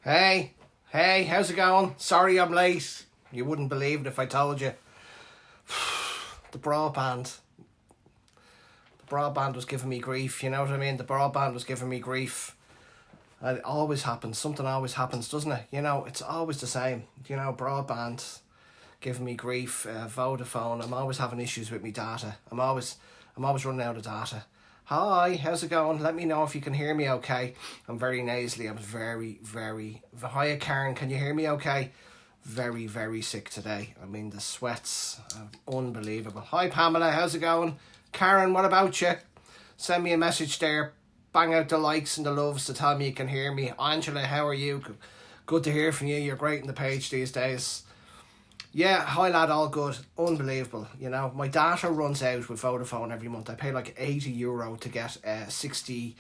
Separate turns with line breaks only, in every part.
Hey, how's it going? Sorry I'm late. You wouldn't believe it if I told you. The broadband. The broadband was giving me grief, you know what I mean? The broadband was giving me grief. It always happens. Something always happens, doesn't it? You know, it's always the same. You know, broadband giving me grief. Vodafone. I'm always having issues with me data. I'm always running out of data. Hi, how's it going? Let me know if you can hear me okay. I'm very nasally. I'm very... Hiya, Karen, can you hear me okay? Very sick today. I mean, the sweats are unbelievable. Hi, Pamela, how's it going? Karen, what about you? Send me a message there. Bang out the likes and the loves to tell me you can hear me. Angela, how are you? Good to hear from you. You're great on the page these days. Yeah, hi lad, all good. Unbelievable, you know. My data runs out with Vodafone every month. I pay like €80 to get 60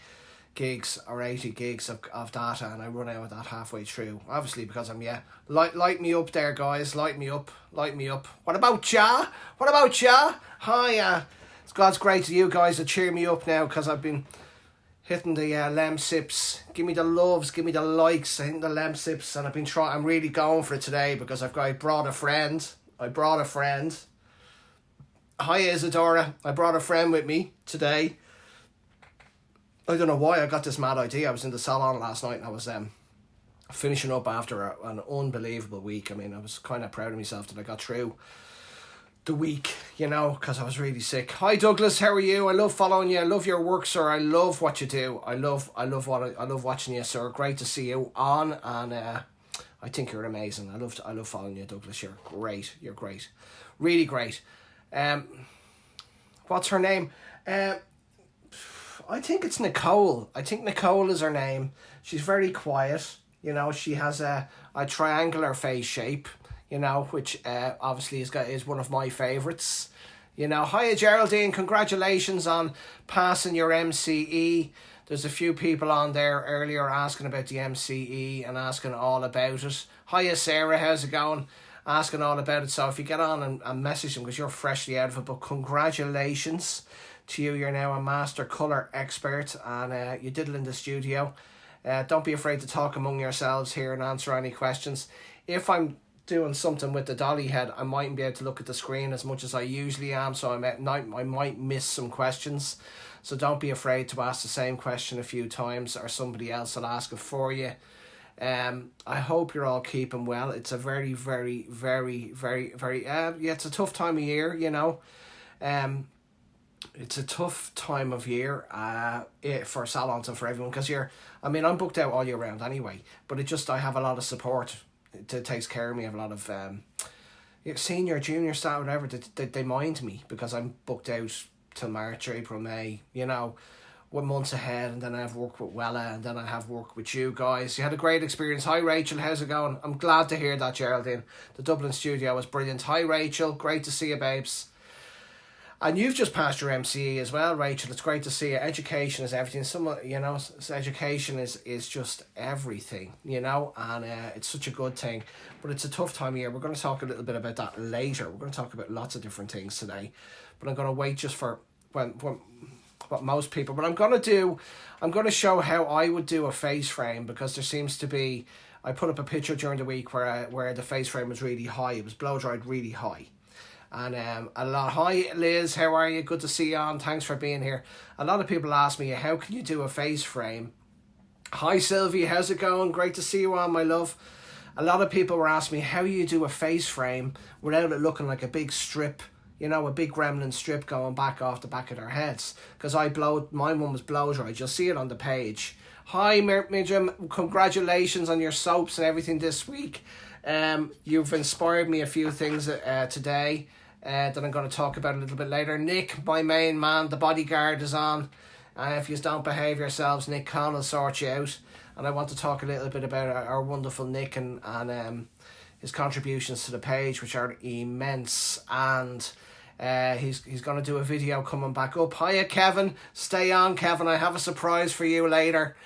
gigs or 80 gigs of data, and I run out of that halfway through. Obviously, because I'm, light me up there, guys. Light me up. What about ya? Hi, it's God's great to you guys to cheer me up now, because I've been hitting the lem sips. Give me the loves, give me the likes. I think the lem sips, and I'm really going for it today because I brought a friend. Hi Isadora, I brought a friend with me today. I don't know why I got this mad idea. I was in the salon last night and I was finishing up after an unbelievable week. I mean, I was kind of proud of myself that I got through the week, you know, because I was really sick. Hi Douglas, how are you? I love following you. I love your work, sir. I love what you do. I love watching you, sir. Great to see you on, and I think you're amazing. I love following you, Douglas. You're great. Really great. What's her name? I think it's Nicole. I think Nicole is her name. She's very quiet. You know, she has a triangular face shape, you know, which obviously is one of my favourites. You know, hiya Geraldine, congratulations on passing your MCE. There's a few people on there earlier asking about the MCE and asking all about it. Hiya Sarah, how's it going? Asking all about it. So if you get on and message them because you're freshly out of it, but congratulations to you. You're now a master colour expert, and you did it in the studio. Don't be afraid to talk among yourselves here and answer any questions. If I'm doing something with the dolly head, I mightn't be able to look at the screen as much as I usually am, so I might miss some questions. So don't be afraid to ask the same question a few times, or somebody else will ask it for you. I hope you're all keeping well. It's a very it's a tough time of year, you know. It's a tough time of year for salons and for everyone, because I'm booked out all year round anyway, but I have a lot of support that takes care of me. I have a lot of senior, junior staff, whatever, they mind me because I'm booked out till March, April, May, you know, 1 month ahead, and then I have work with Wella, and then I have work with you guys. You had a great experience. Hi Rachel, how's it going? I'm glad to hear that, Geraldine. The Dublin studio was brilliant. Hi Rachel, great to see you, babes. And you've just passed your MCE as well, Rachel. It's great to see you. Education is everything. Education is just everything, you know, and it's such a good thing. But it's a tough time of year. We're going to talk a little bit about that later. We're going to talk about lots of different things today. But I'm going to wait just for what most people. But I'm going to show how I would do a face frame, because there seems to be. I put up a picture during the week where the face frame was really high. It was blow dried really high. And hi Liz, how are you? Good to see you on. Thanks for being here. A lot of people ask me, how can you do a face frame? Hi Sylvie, how's it going? Great to see you on, my love. A lot of people were asking me how you do a face frame without it looking like a big strip, you know, a big gremlin strip going back off the back of their heads. Because my one was blow dried. You'll see it on the page. Hi Mirjam, congratulations on your soaps and everything this week. You've inspired me a few things today that I'm going to talk about a little bit later. Nick, my main man, the bodyguard, is on. If you don't behave yourselves, Nick Khan will sort you out. And I want to talk a little bit about our wonderful Nick and his contributions to the page, which are immense. And he's going to do a video coming back up. Hiya Kevin, stay on Kevin, I have a surprise for you later.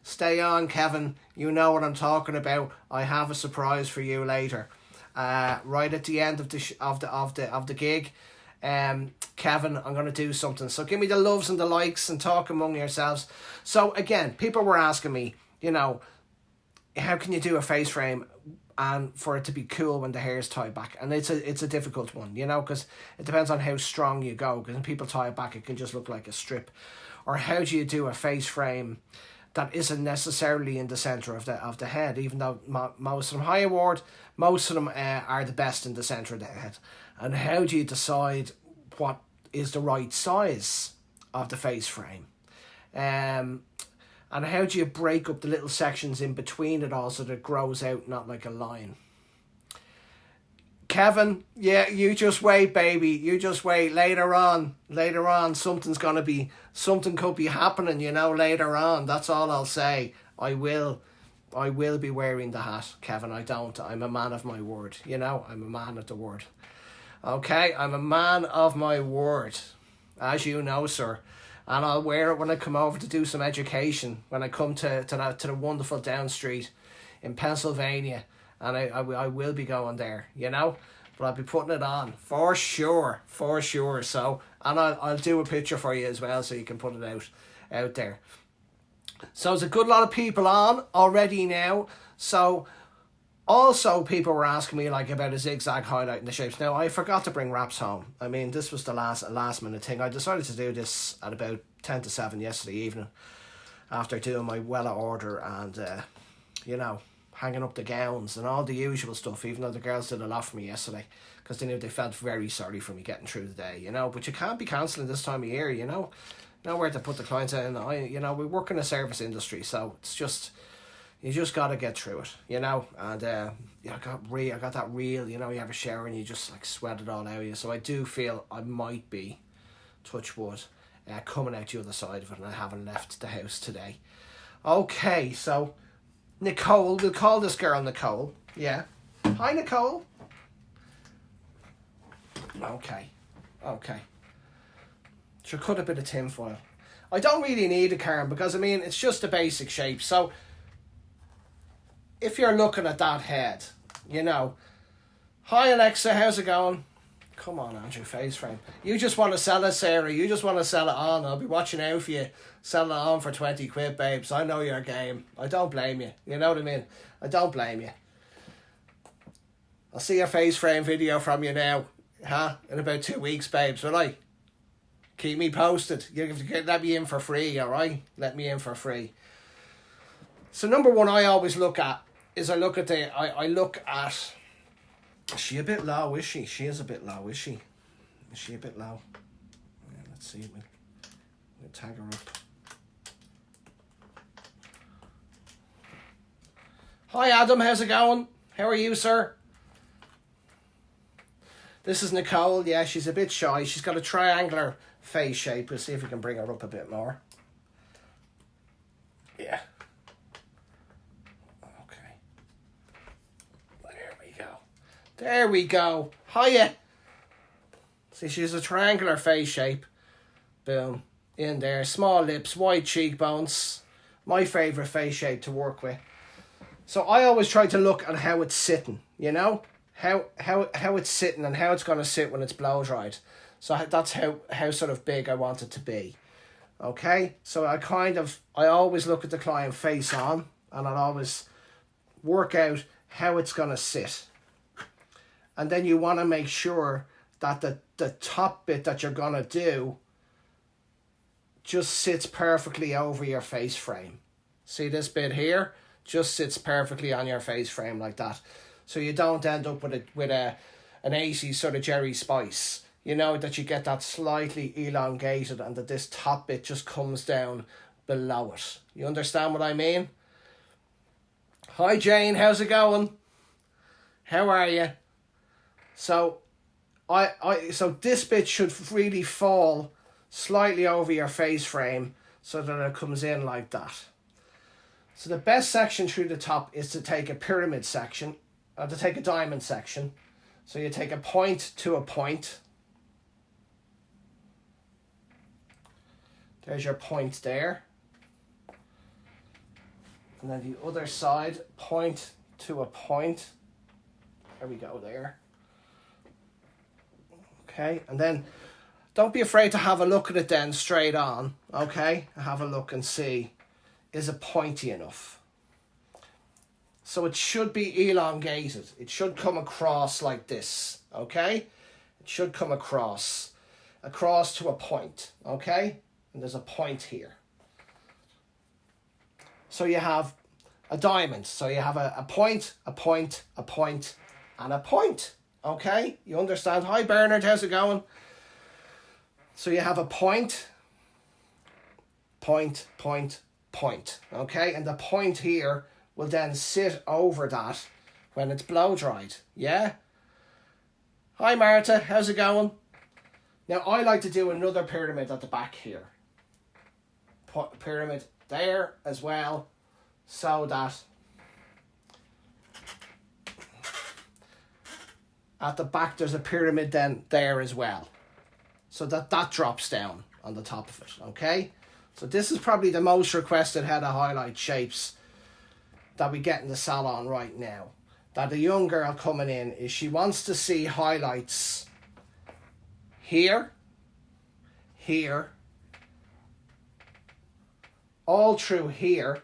Stay on Kevin, you know what I'm talking about. I have a surprise for you later. Right at the end of the gig, Kevin, I'm going to do something. So give me the loves and the likes and talk among yourselves. So again, people were asking me, you know, how can you do a face frame and for it to be cool when the hair is tied back? And it's a difficult one, you know, because it depends on how strong you go. Because when people tie it back, it can just look like a strip. Or how do you do a face frame that isn't necessarily in the centre of the head, even though most of them, high award, most of them are the best in the centre of the head. And how do you decide what is the right size of the face frame? And how do you break up the little sections in between it all so that it grows out, not like a line? Kevin, yeah, you just wait, baby. You just wait. Later on, something could be happening, you know, later on. That's all I'll say. I will be wearing the hat, Kevin. I'm a man of my word, you know. I'm a man of the word. Okay, I'm a man of my word, as you know, sir. And I'll wear it when I come over to do some education, when I come to the wonderful Down Street in Pennsylvania. And I will be going there, you know. But I'll be putting it on, for sure. So, and I'll do a picture for you as well, so you can put it out there. So there's a good lot of people on already now. So, also people were asking me like about a zigzag highlight in the shapes. Now, I forgot to bring wraps home. I mean, this was the last minute thing. I decided to do this at about 10 to 7 yesterday evening after doing my Wella order and, you know, hanging up the gowns and all the usual stuff, even though the girls did a lot for me yesterday because they knew they felt very sorry for me getting through the day, you know. But you can't be cancelling this time of year, you know. Nowhere to put the clients in. You know, we work in a service industry, so it's just, you just got to get through it, you know. And I got that real, you know, you have a shower and you just like sweat it all out of you. So I do feel I might be, touch wood, coming out the other side of it, and I haven't left the house today. Okay, so Nicole, we'll call this girl Nicole. Yeah. Hi, Nicole. Okay. Should cut a bit of tinfoil. I don't really need a Karen because, I mean, it's just a basic shape. So, if you're looking at that head, you know. Hi, Alexa, how's it going? Come on, Andrew, face frame. You just want to sell it, Sarah. You just want to sell it on. I'll be watching out for you. Sell it on for 20 quid, babes. I know your game. I don't blame you. You know what I mean? I don't blame you. I'll see your face frame video from you now. In about 2 weeks, babes, will I? Keep me posted. You let me in for free, alright? Let me in for free. So number one I always look at is I look at, is she a bit low, is she? She is a bit low, is she? Is she a bit low? Yeah, let's see. We'll tag her up. Hi Adam, how's it going? How are you, sir? This is Nicole. Yeah, she's a bit shy. She's got a triangular face shape. We'll see if we can bring her up a bit more. Yeah. Okay. There we go. Hiya. See, she's a triangular face shape. Boom. In there. Small lips, wide cheekbones. My favourite face shape to work with. So I always try to look at how it's sitting, you know? How it's sitting and how it's going to sit when it's blow dried. So that's how sort of big I want it to be. Okay? So I always look at the client face on and I'll always work out how it's going to sit. And then you want to make sure that the top bit that you're going to do just sits perfectly over your face frame. See this bit here? Just sits perfectly on your face frame like that. So you don't end up with an 80s sort of Jerry Spice. You know, that you get that slightly elongated and that this top bit just comes down below it. You understand what I mean? Hi Jane, how's it going? How are you? So so this bit should really fall slightly over your face frame so that it comes in like that. So the best section through the top is to take a pyramid section, or to take a diamond section. So you take a point to a point. There's your point there. And then the other side, point to a point. There we go there. Okay, and then don't be afraid to have a look at it then straight on. Okay, have a look and see, is it pointy enough? So it should be elongated. It should come across like this, okay? It should come across to a point, okay? And there's a point here. So you have a diamond. So you have a point, a point, a point, and a point, okay? You understand? Hi, Bernard, how's it going? So you have a point, point, point, point, okay? And the point here will then sit over that when it's blow dried, yeah? Hi, Marta, how's it going? Now, I like to do another pyramid at the back here. Pyramid there as well, so that at the back there's a pyramid then there as well, so that drops down on the top of it, okay? So this is probably the most requested head of highlight shapes that we get in the salon right now. That a young girl coming in is she wants to see highlights here, here, all through here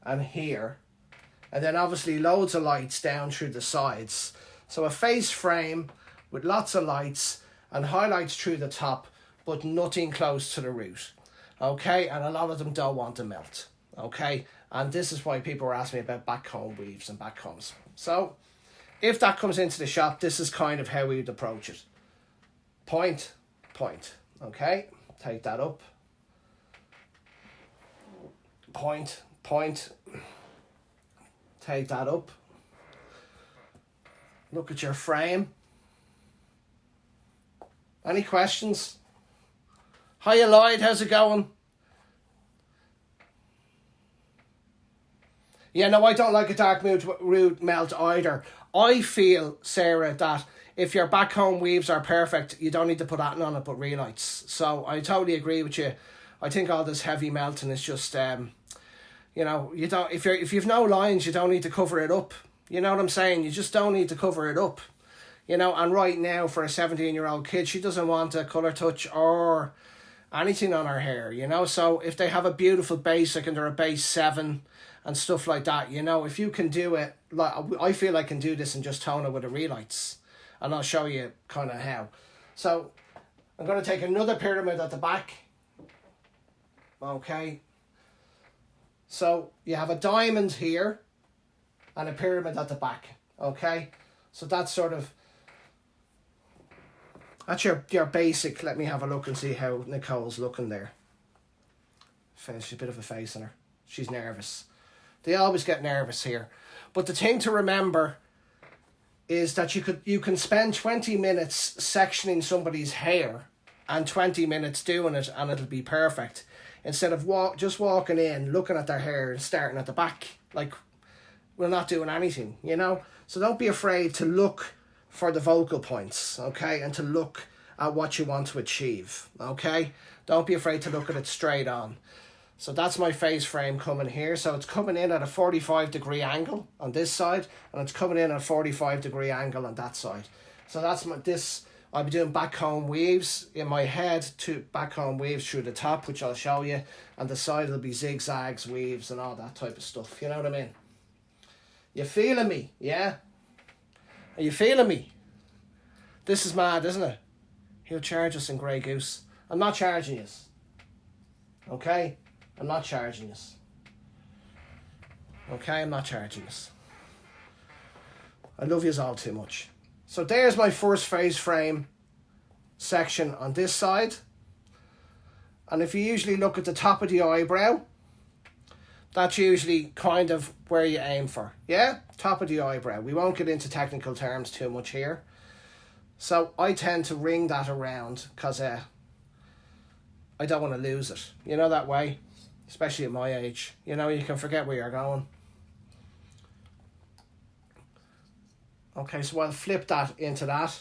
and here, and then obviously loads of lights down through the sides. So a face frame with lots of lights and highlights through the top, but nothing close to the root, okay? And a lot of them don't want to melt, okay? And this is why people are asking me about back comb weaves and back combs. So if that comes into the shop, this is kind of how we would approach it. Point, point, okay? Take that up. Point, point. Take that up. Look at your frame. Any questions? Hiya Lloyd, how's it going? Yeah, no, I don't like a dark root melt either. I feel, Sarah, that if your back comb weaves are perfect, you don't need to put that on it but relights. So I totally agree with you. I think all this heavy melting is just, you know, you don't. If you've no lines, you don't need to cover it up. You know what I'm saying? You just don't need to cover it up. You know, and right now for a 17-year-old kid, she doesn't want a colour touch or anything on her hair. You know, so if they have a beautiful basic and they're a base 7 and stuff like that, you know, if you can do it, like I feel I can do this and just tone it with the relights, and I'll show you kind of how. So I'm going to take another pyramid at the back. Okay. So you have a diamond here and a pyramid at the back. Okay. So that's sort of, that's your basic. Let me have a look and see how Nicole's looking there. She's a bit of a face on her. She's nervous. They always get nervous here. But the thing to remember is that you can spend 20 minutes sectioning somebody's hair and 20 minutes doing it and it'll be perfect. Instead of just walking in, looking at their hair and starting at the back. Like, we're not doing anything, you know? So don't be afraid to look for the vocal points, okay? And to look at what you want to achieve, okay? Don't be afraid to look at it straight on. So that's my face frame coming here. So it's coming in at a 45-degree angle on this side, and it's coming in at a 45-degree angle on that side. So that's I'll be doing back comb weaves in my head, to back comb weaves through the top, which I'll show you, and the side will be zigzags, weaves, and all that type of stuff. You know what I mean? You feeling me? Yeah? Are you feeling me? This is mad, isn't it? He'll charge us in Grey Goose. I'm not charging you. Okay? I'm not charging you. Okay? I'm not charging you. I love yous all too much. So there's my first face frame section on this side. And if you usually look at the top of the eyebrow, that's usually kind of where you aim for. Yeah? Top of the eyebrow. We won't get into technical terms too much here. So I tend to ring that around because I don't want to lose it. You know that way? Especially at my age. You know, you can forget where you're going. Okay, so I'll flip that into that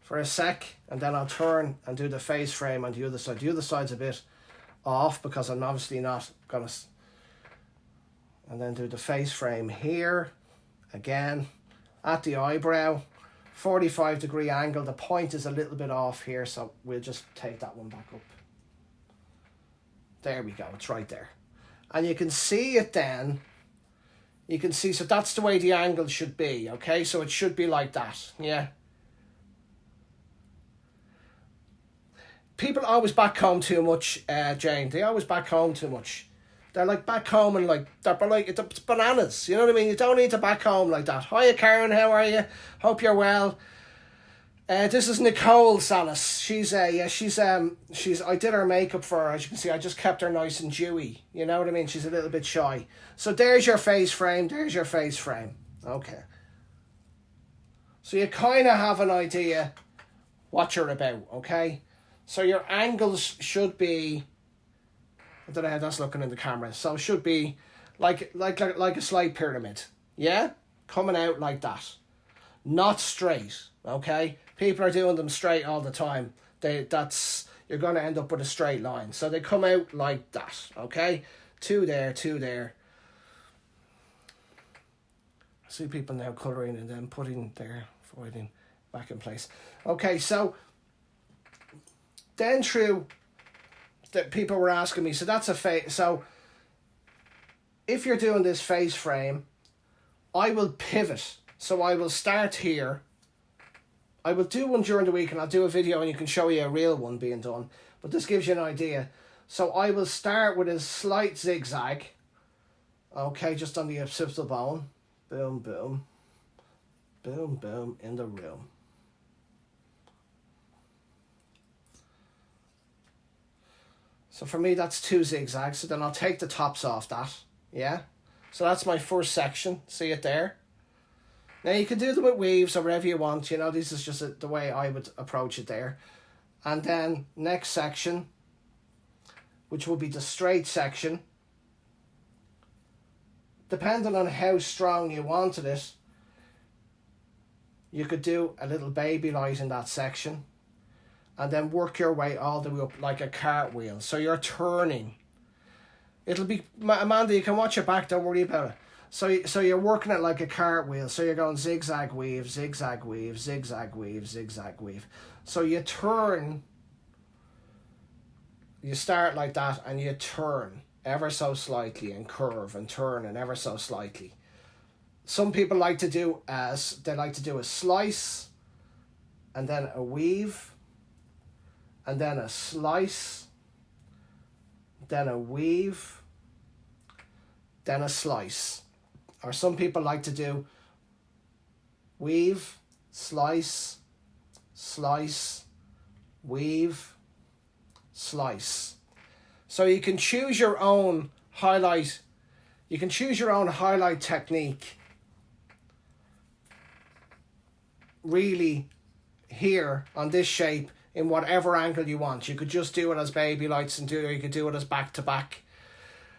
for a sec, and then I'll turn and do the face frame on the other side. The other side's a bit off because I'm obviously not going to... And then do the face frame here, again, at the eyebrow, 45-degree angle. The point is a little bit off here, so we'll just take that one back up. There we go, it's right there. And you can see it then You can see, so that's the way the angle should be, okay? So it should be like that, yeah? People always back home too much, Jane. They always back home too much. They're like back home and like, it's bananas, you know what I mean? You don't need to back home like that. Hiya, Karen, how are you? Hope you're well. This is Nicole Salas. She's I did her makeup for her. As you can see, I just kept her nice and dewy. You know what I mean? She's a little bit shy. So there's your face frame. There's your face frame. Okay. So you kind of have an idea what you're about, okay? So your angles should be, I don't know how that's looking in the camera. So it should be like a slight pyramid. Yeah? Coming out like that. Not straight, okay? People are doing them straight all the time. You're going to end up with a straight line. So they come out like that, okay? Two there. I see people now colouring and then putting their foiling back in place. Okay, so then through that people were asking me, so that's a face. So if you're doing this face frame, I will pivot. So I will start here. I will do one during the week and I'll do a video and you can show you a real one being done. But this gives you an idea. So I will start with a slight zigzag. Okay, just on the occipital bone. Boom, boom. Boom, boom, in the room. So for me, that's 2 zigzags. So then I'll take the tops off that. Yeah? So that's my first section. See it there? Now you can do them with weaves or whatever you want, you know, this is just the way I would approach it there. And then next section, which will be the straight section. Depending on how strong you wanted it, you could do a little baby light in that section. And then work your way all the way up like a cartwheel. So you're turning. It'll be, Amanda, you can watch it back, don't worry about it. So you're working it like a cartwheel. So you're going zigzag weave, zigzag weave, zigzag weave, zigzag weave. So you turn, you start like that and you turn ever so slightly and curve and turn and ever so slightly. Some people like to do a slice and then a weave and then a slice, then a weave, then a slice. Or some people like to do weave, slice, slice, weave, slice. So you can choose your own highlight. You can choose your own highlight technique. Really here on this shape in whatever angle you want. You could just do it as baby lights or you could do it as back to back.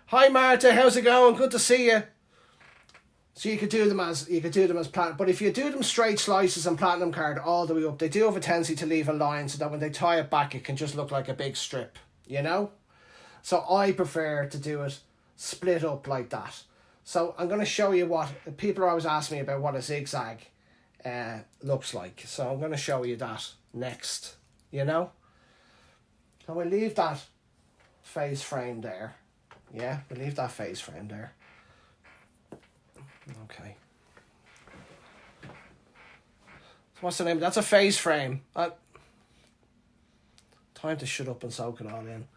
Hi Marta, how's it going? Good to see you. So you could do them as platinum, but if you do them straight slices and platinum card all the way up, they do have a tendency to leave a line so that when they tie it back, it can just look like a big strip, you know? So I prefer to do it split up like that. So I'm going to show you what people are always asking me about what a zigzag looks like. So I'm going to show you that next, you know? So we'll leave that face frame there. Yeah, we'll leave that face frame there. Okay. So what's the name? That's a face frame. Time to shut up and soak it all in.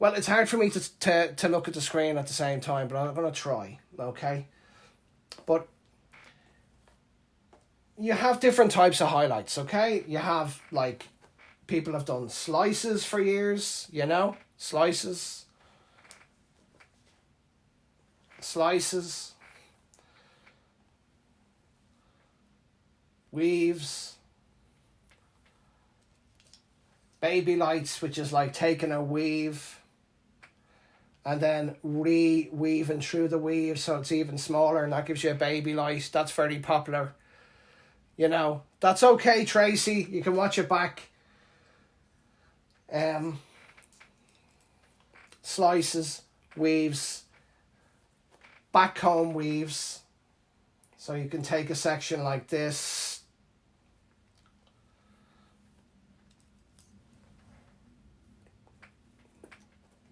Well, it's hard for me to look at the screen at the same time, but I'm going to try, okay? But you have different types of highlights, okay? You have, like, people have done slices for years, you know? Slices. Weaves, baby lights, which is like taking a weave and then weaving through the weave so it's even smaller and that gives you a baby light. That's very popular, you know. That's okay, Tracy, you can watch it back. Slices, weaves, back comb weaves. So you can take a section like this,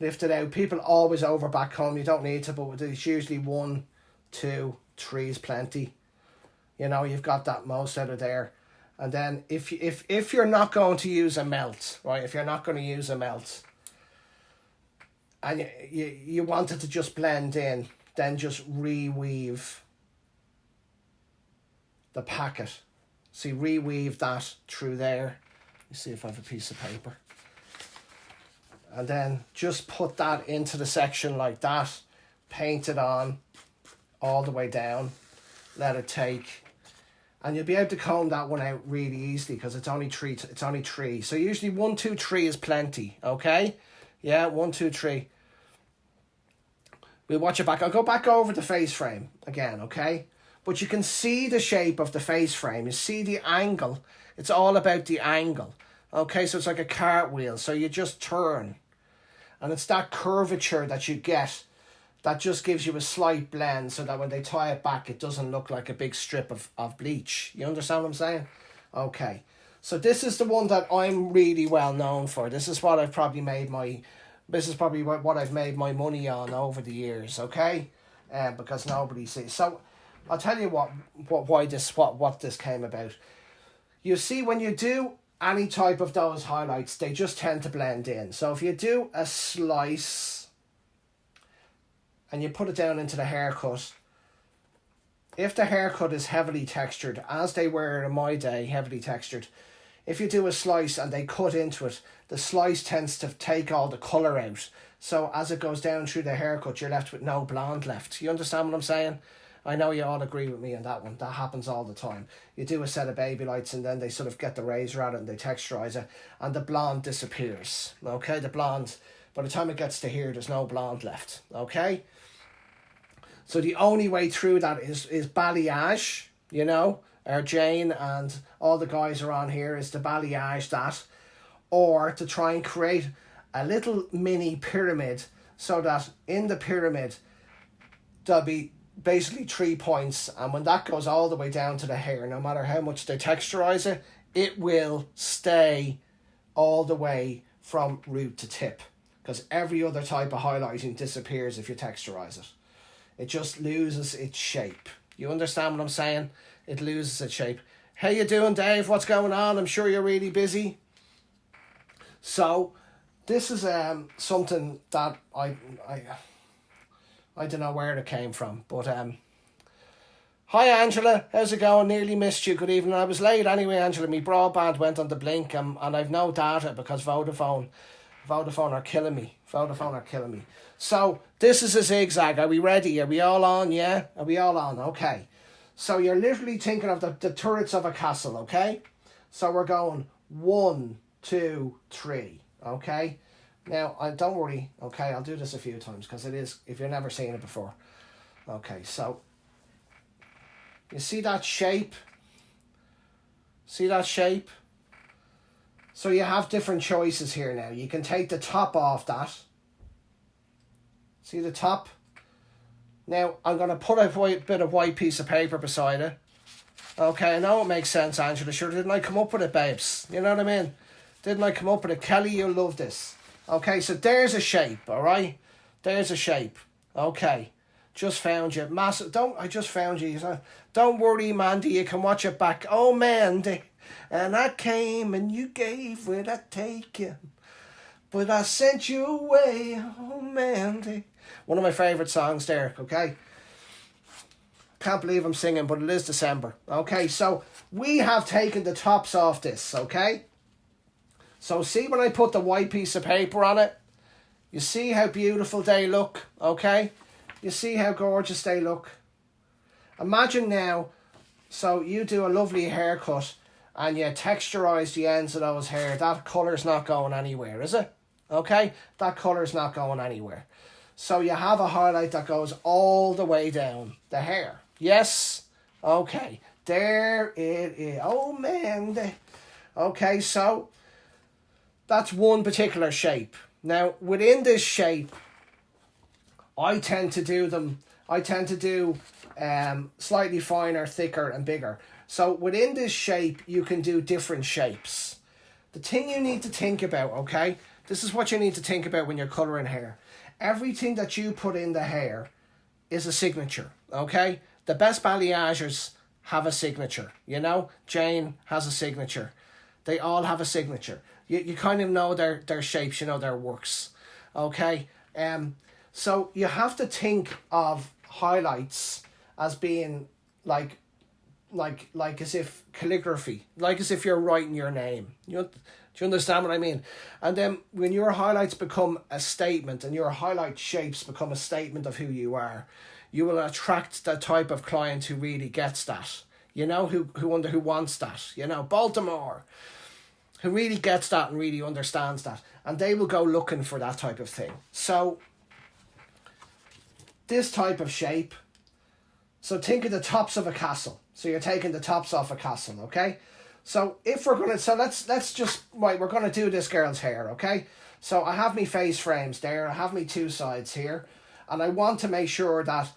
lift it out. People always over back home. You don't need to, but there's usually one 2, 3 is plenty. You know, you've got that most out of there. And then if you're not going to use a melt, right, if you're not going to use a melt, and you want it to just blend in, then just reweave the packet. See, reweave that through there. Let me see if I have a piece of paper. And then just put that into the section like that. Paint it on all the way down. Let it take. And you'll be able to comb that one out really easily because it's only three. It's only 3. So usually 1, 2, 3 is plenty. Okay? Yeah, 1, 2, 3. We'll watch it back. I'll go back over the face frame again, okay? But you can see the shape of the face frame. You see the angle. It's all about the angle. Okay, so it's like a cartwheel. So you just turn. And it's that curvature that you get that just gives you a slight blend so that when they tie it back, it doesn't look like a big strip of bleach. You understand what I'm saying? Okay. So this is the one that I'm really well known for. This is what I've probably made my... This is probably what I've made my money on over the years, okay? Because nobody sees. So I'll tell you what this came about. You see, when you do any type of those highlights, they just tend to blend in. So if you do a slice and you put it down into the haircut, if the haircut is heavily textured, as they were in my day, heavily textured, if you do a slice and they cut into it, the slice tends to take all the colour out. So as it goes down through the haircut, you're left with no blonde left. You understand what I'm saying? I know you all agree with me on that one. That happens all the time. You do a set of baby lights and then they sort of get the razor at it and they texturise it and the blonde disappears. Okay, the blonde, by the time it gets to here, there's no blonde left. Okay? So the only way through that is balayage, you know, or Jane and all the guys around here is to balayage that, or to try and create a little mini pyramid so that in the pyramid there'll be basically 3 points, and when that goes all the way down to the hair, no matter how much they texturize it, it will stay all the way from root to tip, because every other type of highlighting disappears if you texturize it. It just loses its shape. You understand what I'm saying? It loses its shape. How you doing, Dave? What's going on? I'm sure you're really busy. So this is something that I don't know where it came from, but hi Angela, how's it going? Nearly missed you. Good evening. I was late anyway, Angela. My broadband went on the blink and I've no data because Vodafone are killing me. Vodafone are killing me. So this is a zigzag. Are we ready? Are we all on? Yeah? Are we all on? Okay. So you're literally thinking of the turrets of a castle, okay? So we're going 1, 2, 3, okay? Now, don't worry, okay? I'll do this a few times because it is, if you've never seen it before. Okay, so you see that shape? See that shape? So you have different choices here now. You can take the top off that. See the top? Now, I'm going to put a bit of white piece of paper beside it. Okay, I know it makes sense, Angela. Sure, didn't I come up with it, babes? You know what I mean? Didn't I come up with it? Kelly, you'll love this. Okay, so there's a shape, all right? There's a shape. Okay, just found you. Massive. I just found you. Don't worry, Mandy, you can watch it back. Oh, Mandy, and I came and you gave without taking, but I sent you away. Oh, Mandy. One of my favourite songs there, okay? Can't believe I'm singing, but it is December. Okay, so we have taken the tops off this, okay? So see when I put the white piece of paper on it? You see how beautiful they look, okay? You see how gorgeous they look? Imagine now, so you do a lovely haircut and you texturise the ends of those hair. That colour's not going anywhere, is it? Okay? That colour's not going anywhere. So you have a highlight that goes all the way down the hair. Yes? Okay. There it is. Oh, man. Okay, so that's one particular shape. Now, within this shape, I tend to do slightly finer, thicker, and bigger. So within this shape, you can do different shapes. The thing you need to think about, okay? This is what you need to think about when you're colouring hair. Everything that you put in the hair is a signature, okay? The best balayagers have a signature, you know? Jane has a signature. They all have a signature. You kind of know their shapes, you know, their works, okay? So you have to think of highlights as being like as if calligraphy, like as if you're writing your name. Do you understand what I mean? And then when your highlights become a statement and your highlight shapes become a statement of who you are, you will attract the type of client who really gets that. You know, who wants that. You know, Baltimore, who really gets that and really understands that, and they will go looking for that type of thing. So this type of shape. So think of the tops of a castle. So you're taking the tops off a castle, okay? So if we're gonna, so let's just, right, we're gonna do this girl's hair, okay? So I have me face frames there, I have me two sides here, and I want to make sure that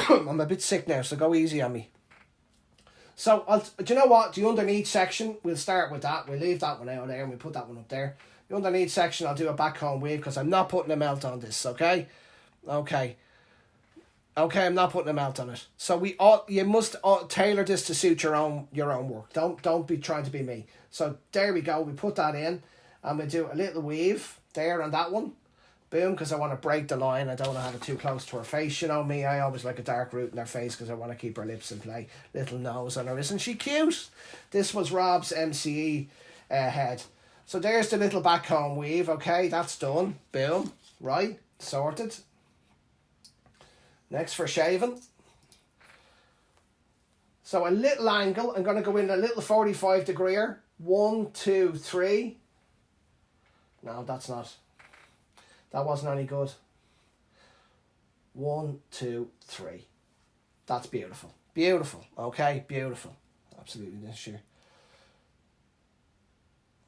I'm a bit sick now, so go easy on me. So do you know what? The underneath section, we'll start with that. We'll leave that one out there and we'll put that one up there. The underneath section, I'll do a back comb weave because I'm not putting a melt on this, okay? Okay, I'm not putting a melt on it. So you must tailor this to suit your own work. Don't be trying to be me. So there we go. We put that in, and we do a little weave there on that one. Boom, because I want to break the line. I don't want to have it too close to her face. You know me, I always like a dark root in her face because I want to keep her lips in play. Little nose on her. Isn't she cute? This was Rob's MCE head. So there's the little back comb weave. Okay, that's done. Boom. Right, sorted. Next for shaving. So a little angle. I'm going to go in a little 45 degree. 1, 2, 3. No, that's not. That wasn't any good. 1, 2, 3. That's beautiful. Beautiful. Okay, beautiful. Absolutely this year.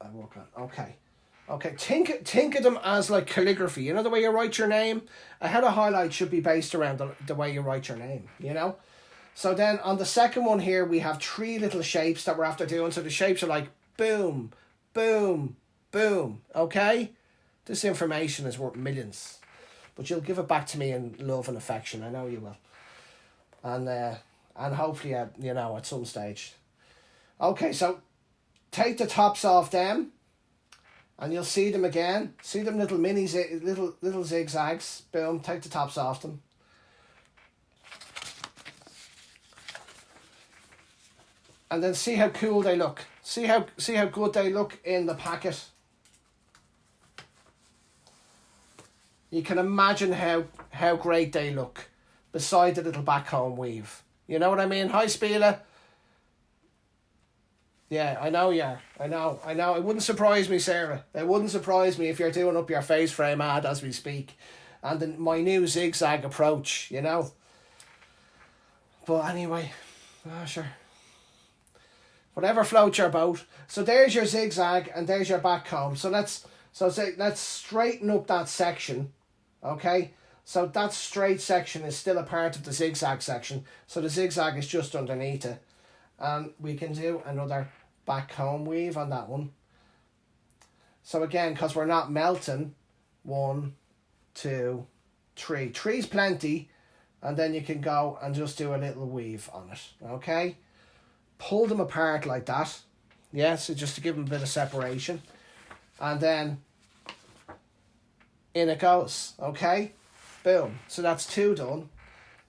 I work on. Okay. Okay, think of them as like calligraphy. You know the way you write your name? A head of highlight should be based around the way you write your name, you know? So then on the second one here, we have 3 little shapes that we're after doing. So the shapes are like boom, boom, boom, okay? This information is worth millions. But you'll give it back to me in love and affection. I know you will. And hopefully, you know, at some stage. Okay, so take the tops off them. And you'll see them again. See them little little zigzags. Boom, take the tops off them. And then see how cool they look. See how good they look in the packet. You can imagine how great they look beside the little back comb weave. You know what I mean? Hi, Spiela. Yeah, I know, yeah. I know. It wouldn't surprise me, Sarah. It wouldn't surprise me if you're doing up your face frame ad as we speak. And then my new zigzag approach, you know. But anyway, sure. Whatever floats your boat. So there's your zigzag and there's your back comb. So let's straighten up that section. Okay? So that straight section is still a part of the zigzag section. So the zigzag is just underneath it. And we can do another back comb weave on that one. So again, because we're not melting, 1, 2, 3. 3's plenty, and then you can go and just do a little weave on it, okay? Pull them apart like that, yeah, so just to give them a bit of separation. And then in it goes, okay? Boom. So that's 2 done.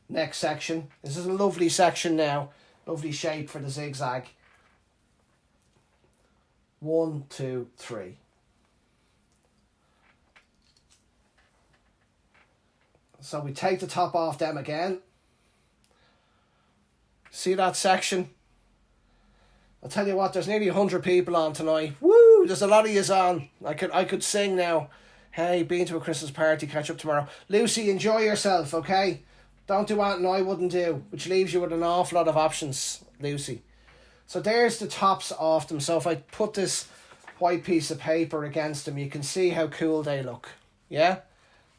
Next section. This is a lovely section now. Lovely shape for the zigzag. 1, 2, 3. So we take the top off them again. See that section? I'll tell you what, there's nearly 100 people on tonight. Woo! There's a lot of yous on. I could sing now. Hey, been to a Christmas party, catch up tomorrow. Lucy, enjoy yourself, okay? Don't do anything I wouldn't do, which leaves you with an awful lot of options, Lucy. So there's the tops off them. So if I put this white piece of paper against them, you can see how cool they look. Yeah?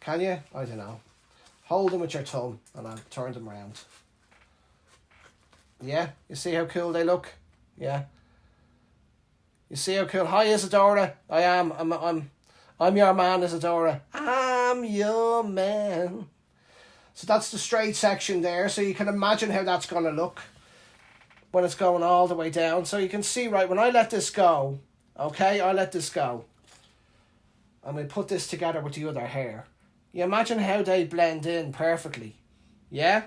Can you? I don't know. Hold them with your thumb and I'll turn them around. Yeah? You see how cool they look? Yeah? You see how cool? Hi, Isadora. I am. I'm your man, Isadora. I'm your man. So that's the straight section there. So you can imagine how that's going to look when it's going all the way down. So you can see, right, when I let this go, okay, I let this go. And we put this together with the other hair. You imagine how they blend in perfectly. Yeah?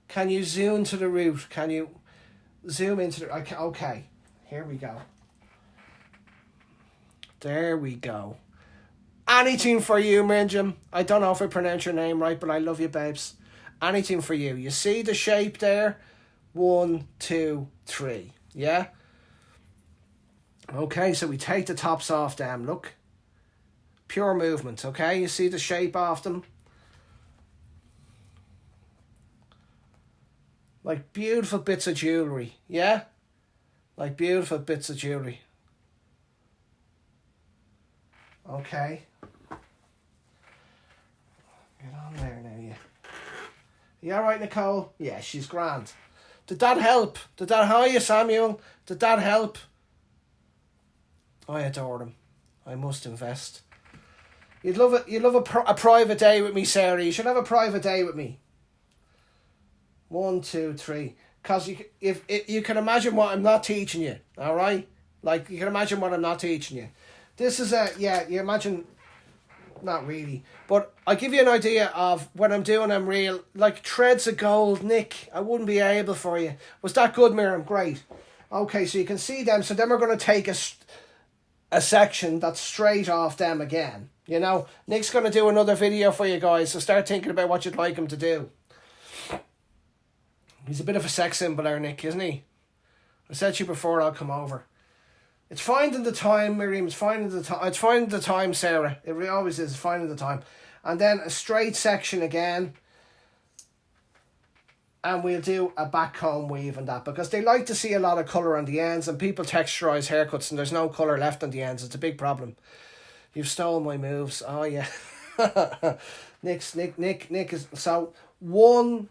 Can you zoom to the root? Can you zoom into the... Okay, here we go. There we go. Anything for you, Minjam. I don't know if I pronounce your name right, but I love you, babes. Anything for you. You see the shape there? 1, 2, 3. Yeah? Okay, so we take the tops off them. Look. Pure movement, okay? You see the shape of them? Like beautiful bits of jewellery. Yeah? Like beautiful bits of jewellery. Okay. Get on there now, you. You alright, Nicole? Yeah, she's grand. Did that help? Hiya, Samuel. Did that help? I adore them. I must invest. You'd love it. You'd love a private day with me, Sarah. You should have a private day with me. 1, 2, 3. Because if you can imagine what I'm not teaching you, all right? Like, you can imagine what I'm not teaching you. This is you imagine, not really, but I give you an idea of when I'm doing them real, like threads of gold, Nick, I wouldn't be able for you. Was that good, Miriam? Great. Okay, so you can see them, so then we're going to take a section that's straight off them again. You know, Nick's going to do another video for you guys, so start thinking about what you'd like him to do. He's a bit of a sex symbol there, Nick, isn't he? I said to you before, I'll come over. It's finding the time, Miriam. It's finding the time, Sarah. It always is. It's finding the time. And then a straight section again. And we'll do a back comb weave and that. Because they like to see a lot of colour on the ends. And people texturise haircuts and there's no colour left on the ends. It's a big problem. You've stolen my moves. Oh, yeah. Nick is... So, 1,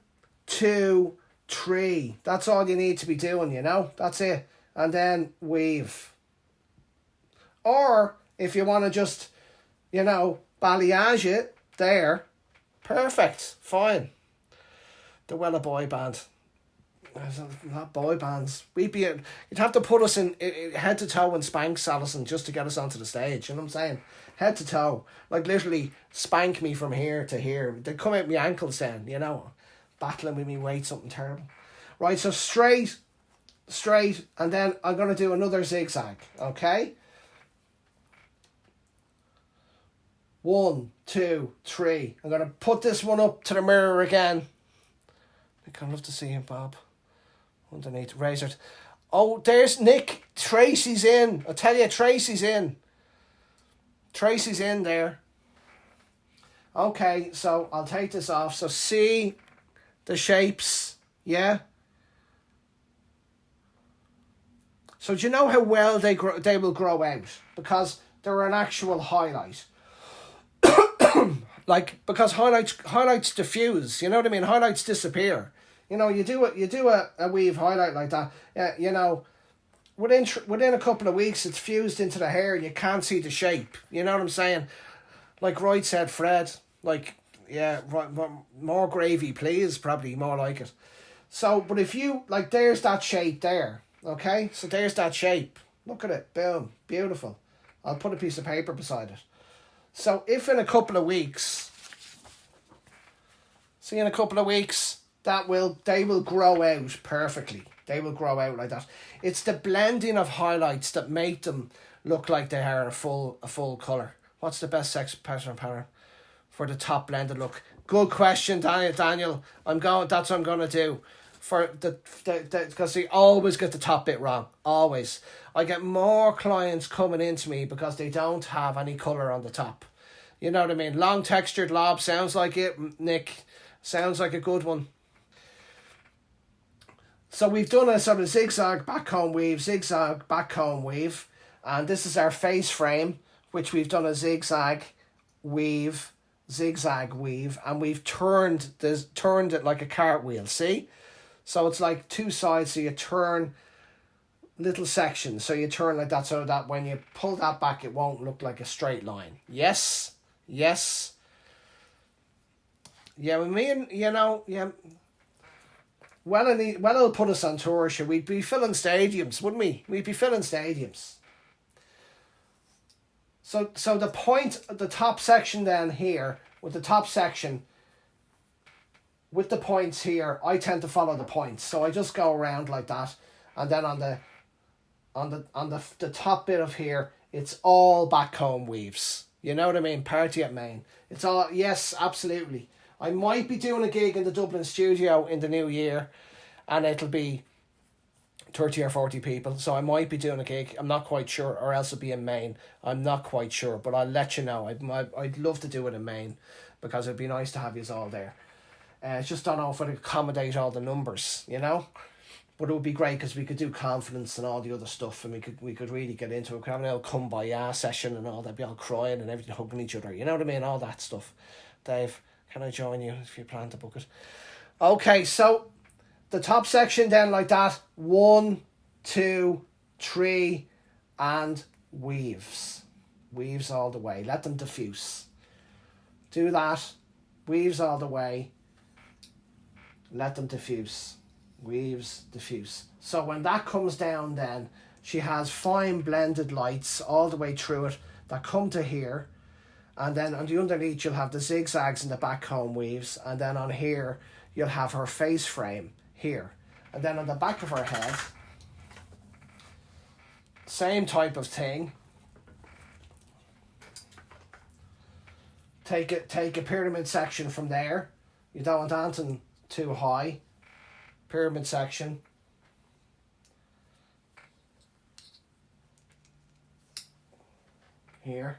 2, 3. That's all you need to be doing, you know? That's it. And then weave. Or, if you want to just, you know, balayage it there, perfect, fine. The Wella boy band. Not boy bands. You'd have to put us in head to toe in Spanx, Alison, just to get us onto the stage, you know what I'm saying? Head to toe. Like, literally, spank me from here to here. They'd come out my ankles then, you know, battling with me weight, something terrible. Right, so straight, and then I'm going to do another zigzag, okay? 1, 2, 3. I'm going to put this one up to the mirror again. I'd love to see him, Bob. Underneath, razored. Oh, there's Nick. Tracy's in. I tell you, Tracy's in. Tracy's in there. Okay, so I'll take this off. So see the shapes, yeah? So do you know how well they will grow out? Because they're an actual highlight. Like, because highlights diffuse, you know what I mean? Highlights disappear. You know, you do a weave highlight like that. You know, within a couple of weeks, it's fused into the hair and you can't see the shape. You know what I'm saying? Like Roy said, Fred. Like, yeah, more gravy, please. Probably more like it. So, but if you like, there's that shape there. Okay, so there's that shape. Look at it. Boom, beautiful. I'll put a piece of paper beside it. So if in a couple of weeks, they will grow out perfectly. They will grow out like that. It's the blending of highlights that make them look like they are a full colour. What's the best sex pattern for the top blended look? Good question, Daniel. That's what I'm gonna do. For the because they always get the top bit wrong. Always. I get more clients coming into me because they don't have any colour on the top. You know what I mean? Long textured lob sounds like it, Nick. Sounds like a good one. So we've done a sort of zigzag back comb weave, zigzag back comb weave. And this is our face frame, which we've done a zigzag weave, and we've turned it like a cartwheel, see? So it's like two sides, so you turn little sections. So you turn like that so that when you pull that back, it won't look like a straight line. Yes. Yeah, with me and, yeah. Wella'll put us on tour, sure. We'd be filling stadiums, wouldn't we? We'd be filling stadiums. So the top section then here, with the top section, with the points here, I tend to follow the points. So I just go around like that, and then on the top bit of here, it's all back comb weaves. You know what I mean? Party at Main. It's all, yes, absolutely. I might be doing a gig in the Dublin studio in the new year, and it'll be 30 or 40 people. So I might be doing a gig. I'm not quite sure, or else it'll be in Maine. I'm not quite sure, but I'll let you know. I'd love to do it in Maine, because it'd be nice to have you all there. Just don't know if it'd accommodate all the numbers, But it would be great, because we could do confidence and all the other stuff, and we could really get into it. We could have an old kumbaya session and all that, be all crying and everything, hugging each other. You know what I mean? All that stuff. Dave, can I join you if you plan to book it? Okay, so the top section then like that. 1, 2, 3, and weaves. Weaves all the way. Let them diffuse. Do that. Weaves all the way. Let them diffuse. Weaves, diffuse. So when that comes down then, she has fine blended lights all the way through it that come to here. And then on the underneath, you'll have the zigzags in the back comb weaves. And then on here, you'll have her face frame here. And then on the back of her head, same type of thing. Take a pyramid section from there. You don't want anything too high. Pyramid section. Here.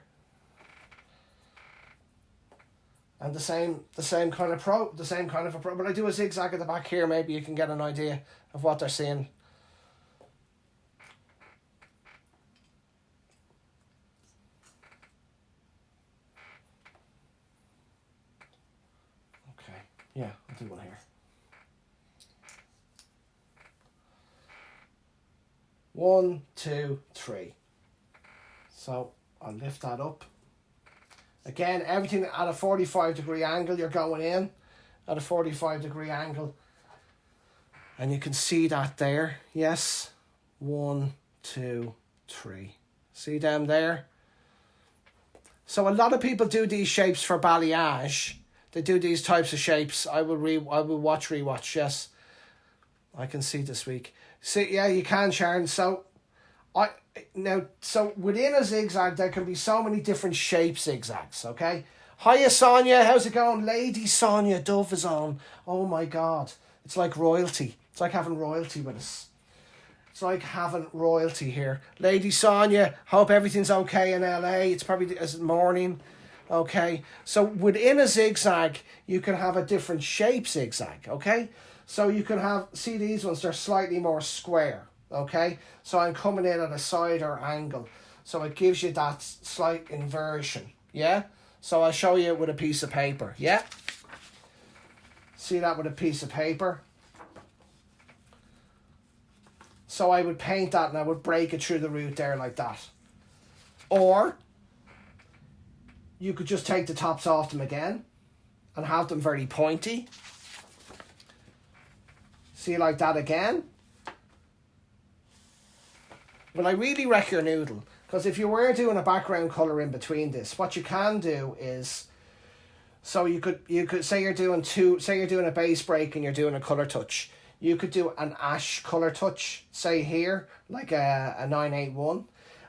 And the same kind of approach, but I do a zigzag at the back here. Maybe you can get an idea of what they're seeing. Okay, yeah, I'll do one here. 1, 2, 3. So I'll lift that up. Again, everything at a 45-degree angle, you're going in at a 45-degree angle. And you can see that there. Yes. 1, 2, 3. See them there? So a lot of people do these shapes for balayage. They do these types of shapes. I will rewatch, yes. I can see this week. See, yeah, you can, Sharon. So within a zigzag, there can be so many different shape zigzags, okay? Hiya, Sonia. How's it going? Lady Sonia Dove is on. Oh, my God. It's like royalty. It's like having royalty with us. It's like having royalty here. Lady Sonia, hope everything's okay in LA. It's probably morning. Okay. So within a zigzag, you can have a different shape zigzag, okay? So you can have, see these ones, they're slightly more square. Okay, so I'm coming in at a side or angle, so it gives you that slight inversion. Yeah, so I'll show you it with a piece of paper. Yeah, see that with a piece of paper. So I would paint that and I would break it through the root there like that. Or you could just take the tops off them again and have them very pointy. See, like that again. But I really wreck your noodle, because if you were doing a background colour in between this, what you can do is, so you could say you're doing a base break and you're doing a colour touch. You could do an ash colour touch, say here, like a 981,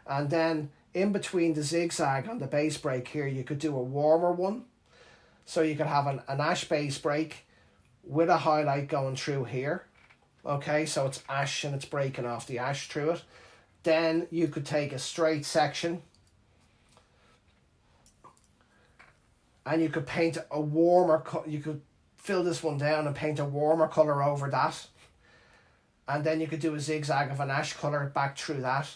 and then in between the zigzag on the base break here, you could do a warmer one. So you could have an ash base break with a highlight going through here. Okay, so it's ash and it's breaking off the ash through it. Then you could take a straight section and you could paint a warmer, you could fill this one down and paint a warmer colour over that. And then you could do a zigzag of an ash colour back through that.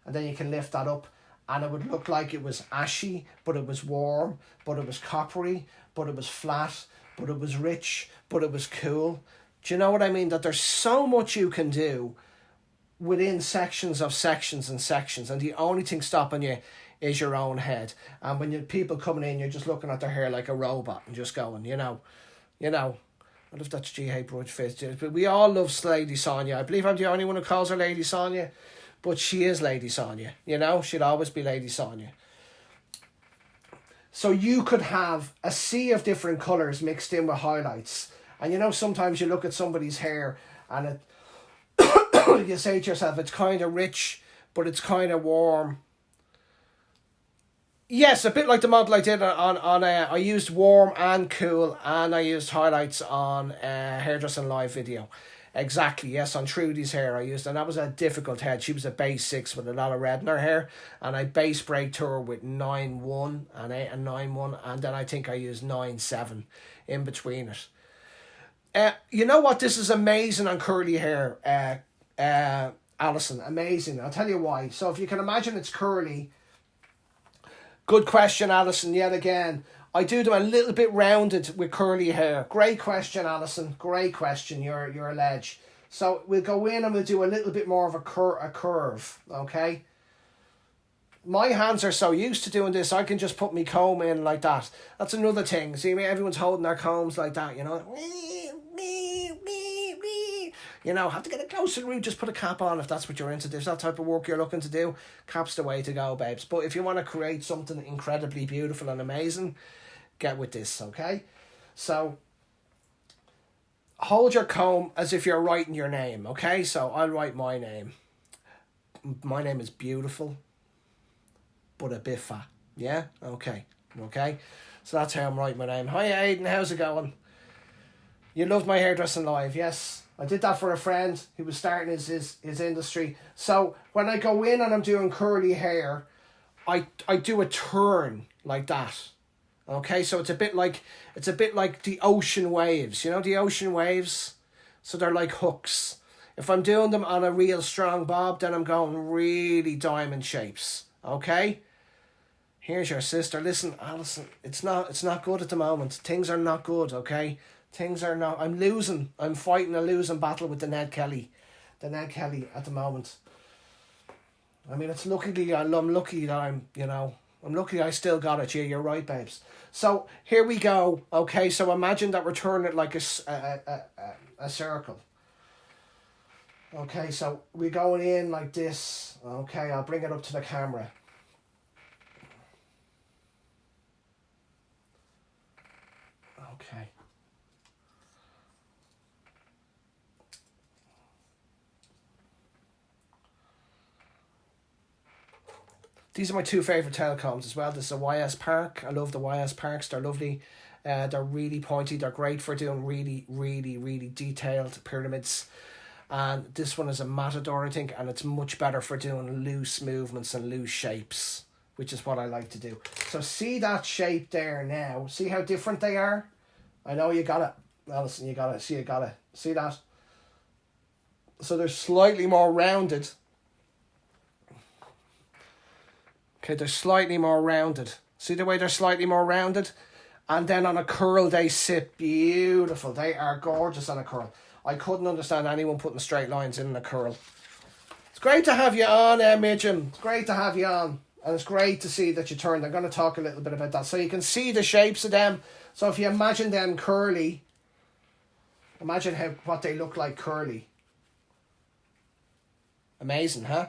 And then you can lift that up and it would look like it was ashy, but it was warm, but it was coppery, but it was flat, but it was rich, but it was cool. Do you know what I mean? That there's so much you can do within sections of sections and sections, and the only thing stopping you is your own head. And when you people coming in, you're just looking at their hair like a robot and just going, You know, I love that GH brunch face. But we all love Lady Sonia. I believe I'm the only one who calls her Lady Sonia. But she is Lady Sonia. You know, she'd always be Lady Sonia. So you could have a sea of different colours mixed in with highlights. And you know, sometimes you look at somebody's hair and you say to yourself, it's kind of rich, but it's kind of warm. Yes, a bit like the model I did on I used warm and cool, and I used highlights on Hairdressing Live video. Exactly, yes, on Trudy's hair I used, and that was a difficult head. She was a base 6 with a lot of red in her hair, and I base sprayed to her with 9-1 and 8 and 9-1, and then I think I used 9-7 in between it. You know what? This is amazing on curly hair, Alison. Amazing. I'll tell you why. So if you can imagine it's curly. Good question, Alison, yet again. I do them a little bit rounded with curly hair. Great question, Alison. Great question. You're a ledge. So we'll go in and we'll do a little bit more of a curve, okay? My hands are so used to doing this, I can just put my comb in like that. That's another thing. See, everyone's holding their combs like that, you know? You know, have to get it close to the root, just put a cap on if that's what you're into. If there's that type of work you're looking to do, cap's the way to go, babes. But if you want to create something incredibly beautiful and amazing, get with this, okay? So, hold your comb as if you're writing your name, okay? So, I'll write my name. My name is beautiful, but a bit fat. Yeah? Okay. Okay? So, that's how I'm writing my name. Hi, Aidan. How's it going? You loved my Hairdressing Live, yes. I did that for a friend who was starting his industry. So when I go in and I'm doing curly hair, I do a turn like that. Okay, so it's a bit like the ocean waves. You know the ocean waves? So they're like hooks. If I'm doing them on a real strong bob, then I'm going really diamond shapes. Okay? Here's your sister. Listen, Alison, it's not good at the moment. Things are not good, okay? Things are not. I'm fighting a losing battle with the Ned Kelly at the moment. I mean, I'm lucky that I'm lucky I still got it. Yeah, you're right, babes. So here we go. Okay, so imagine that we're turning it like a circle. Okay, so we're going in like this. Okay, I'll bring it up to the camera. Okay. These are my two favourite tail combs as well. This is a YS Park. I love the YS Parks. They're lovely. They're really pointy. They're great for doing really, really, really detailed pyramids. And this one is a Matador, I think, and it's much better for doing loose movements and loose shapes, which is what I like to do. So see that shape there now? See how different they are? I know you got it. Alison, you got it. See, you got it. See that? So they're slightly more rounded. Okay, they're slightly more rounded. See the way they're slightly more rounded? And then on a curl, they sit beautiful. They are gorgeous on a curl. I couldn't understand anyone putting straight lines in a curl. It's great to have you on, Midgem. It's great to have you on. And it's great to see that you turned. I'm going to talk a little bit about that. So you can see the shapes of them. So if you imagine them curly, imagine what they look like curly. Amazing, huh?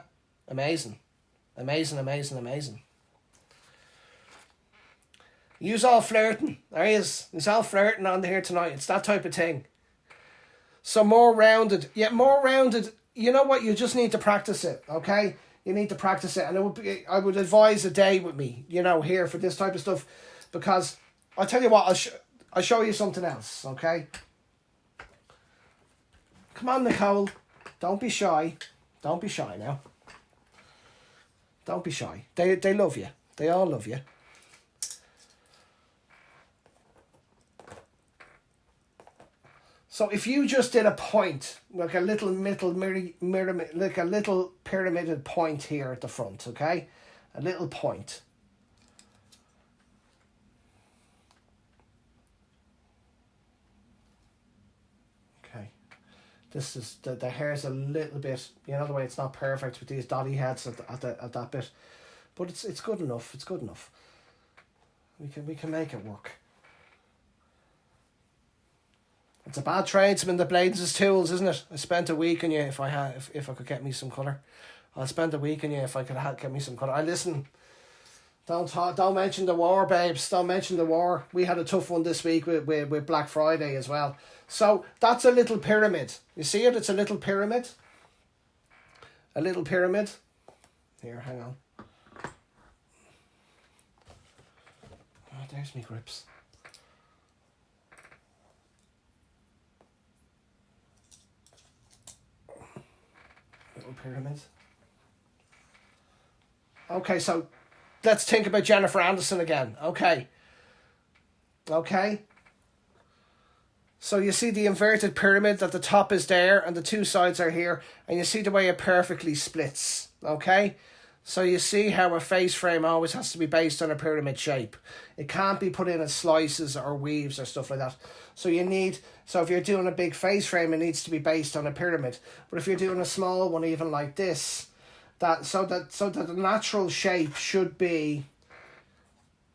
Amazing. Amazing, amazing, amazing. You's all flirting. There he is. He's all flirting on here tonight. It's that type of thing. So more rounded. Yeah, more rounded. You know what? You just need to practice it, okay? You need to practice it. And I would advise a day with me, here for this type of stuff. Because I'll tell you what, I'll show you something else, okay? Come on, Nicole. Don't be shy. Don't be shy now. Don't be shy. They love you. They all love you. So if you just did a point, like a little like a little pyramided point here at the front, okay? A little point. Okay. This is the hair's a little bit, the way it's not perfect with these dotty heads at that bit, but it's good enough. It's good enough. We can make it work. It's a bad tradesman that blades his tools, isn't it? I spent a week on you if I could get me some colour. I'll spend a week on you if I could get me some colour. I listen. Don't mention the war, babes. Don't mention the war. We had a tough one this week with Black Friday as well. So that's a little pyramid. You see it? It's a little pyramid. A little pyramid. Here, hang on. Oh, there's me grips. Little pyramid. Okay, so let's think about Jennifer Anderson again. Okay. So you see the inverted pyramid, that the top is there and the two sides are here, and you see the way it perfectly splits. Okay. So you see how a face frame always has to be based on a pyramid shape. It can't be put in as slices or weaves or stuff like that. So if you're doing a big face frame, it needs to be based on a pyramid. But if you're doing a small one, even like this, so that the natural shape should be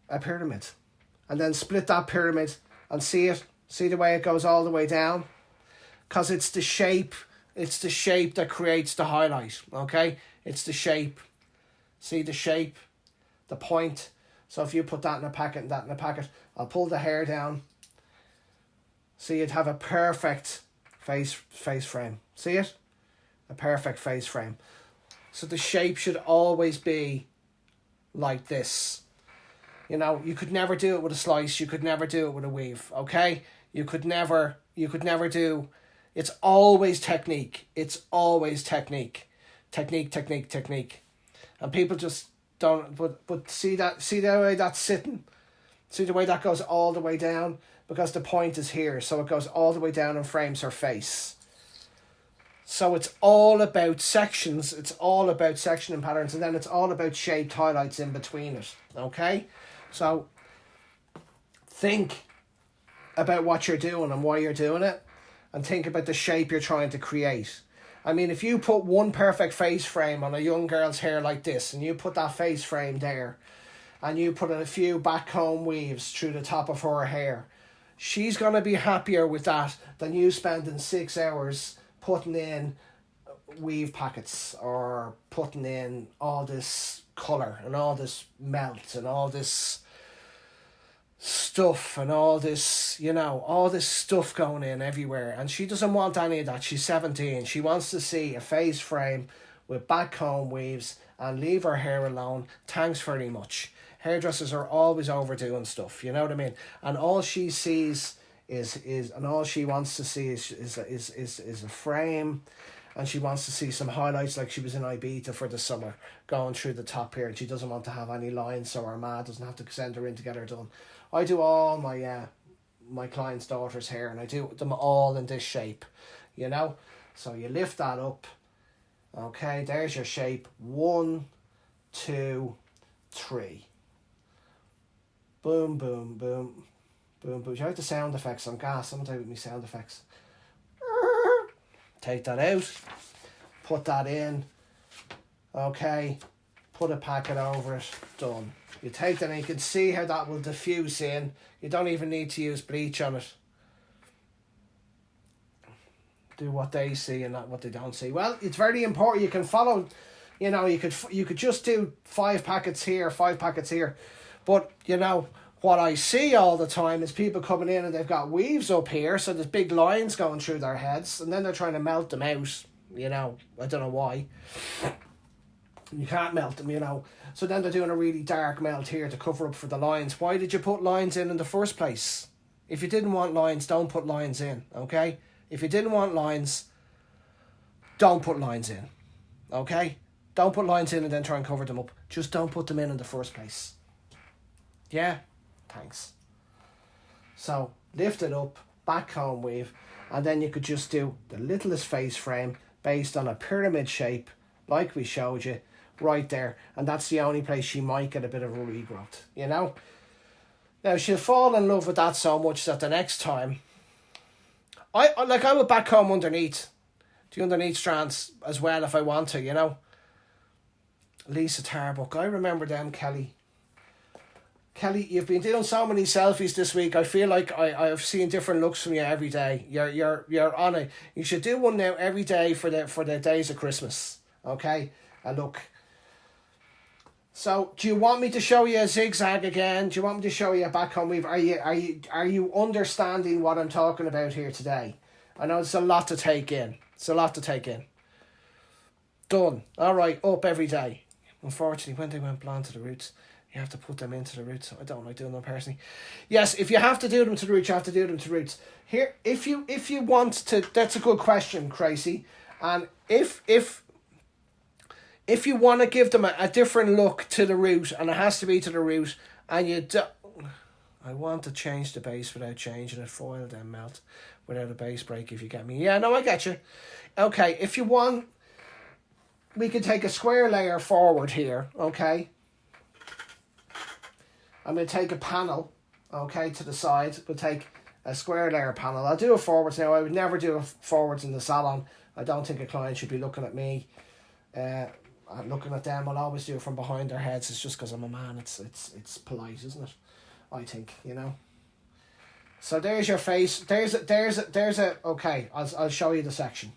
a pyramid. And then split that pyramid and see the way it goes all the way down. Because it's the shape that creates the highlight. Okay? It's the shape. See the shape, the point. So if you put that in a packet and that in a packet, I'll pull the hair down. So you'd have a perfect face frame. See it? A perfect face frame. So the shape should always be like this. You know, you could never do it with a slice. You could never do it with a weave. Okay? You could never do. It's always technique. It's always technique. Technique. And people just don't, but see the way that's sitting? See the way that goes all the way down? Because the point is here, so it goes all the way down and frames her face. So it's all about sections, it's all about section and patterns, and then it's all about shaped highlights in between it, okay? So think about what you're doing and why you're doing it, and think about the shape you're trying to create. I mean, if you put one perfect face frame on a young girl's hair like this, and you put that face frame there, and you put a few back comb weaves through the top of her hair, she's going to be happier with that than you spending 6 hours putting in weave packets or putting in all this colour and all this melt and all this stuff and all this, all this stuff going in everywhere. And she doesn't want any of that. She's 17. She wants to see a face frame with back comb weaves and leave her hair alone. Thanks very much. Hairdressers are always overdoing stuff, you know what I mean? And all she sees and all she wants to see is a frame, and she wants to see some highlights like she was in Ibiza for the summer going through the top here, and she doesn't want to have any lines so her ma doesn't have to send her in to get her done. I do all my clients' daughters' hair, and I do them all in this shape, so you lift that up. Okay, there's your shape. 1, 2, 3. Boom, boom, boom. Boom, boom. You like the sound effects? I'm gas. Someone take with me sound effects. Take that out. Put that in. Okay. Put a packet over it. Done. You take that and you can see how that will diffuse in. You don't even need to use bleach on it. Do what they see and not what they don't see. Well, it's very important. You can follow, you could just do 5 packets here, 5 packets here. But, what I see all the time is people coming in and they've got weaves up here, so there's big lines going through their heads, and then they're trying to melt them out, I don't know why. You can't melt them, So then they're doing a really dark melt here to cover up for the lines. Why did you put lines in the first place? If you didn't want lines, don't put lines in, okay? If you didn't want lines, don't put lines in, okay? Don't put lines in and then try and cover them up. Just don't put them in the first place. Yeah? Thanks. So, lift it up, back comb weave, and then you could just do the littlest face frame based on a pyramid shape, like we showed you, right there. And that's the only place she might get a bit of a regrowth, Now, she'll fall in love with that so much that the next time, I would back comb underneath, the underneath strands as well if I want to, Lisa Tarbuck, I remember them, Kelly. Kelly, you've been doing so many selfies this week. I feel like I've seen different looks from you every day. You're on it. You should do one now every day for the days of Christmas. Okay? And look. So, do you want me to show you a zigzag again? Do you want me to show you a back home weave? Are you understanding what I'm talking about here today? I know it's a lot to take in. It's a lot to take in. Done. All right, up every day. Unfortunately, when they went blonde to the roots, you have to put them into the roots. I don't like doing them personally. Yes, if you have to do them to the roots, you have to do them to the roots. Here, if you want to, that's a good question, Crazy. And if you want to give them a different look to the root, and it has to be to the root, and you do, I want to change the base without changing it, foil then melt without a base break, if you get me. Yeah, no, I get you. Okay, if you want, we can take a square layer forward here, okay? I'm going to take a panel, okay, to the side. We'll take a square layer panel. I'll do a forwards now. I would never do a forwards in the salon. I don't think a client should be looking at me. I'm looking at them. I'll always do it from behind their heads. It's just because I'm a man. It's polite, isn't it? I think, you know. So there's your face. There's a. Okay, I'll show you the section.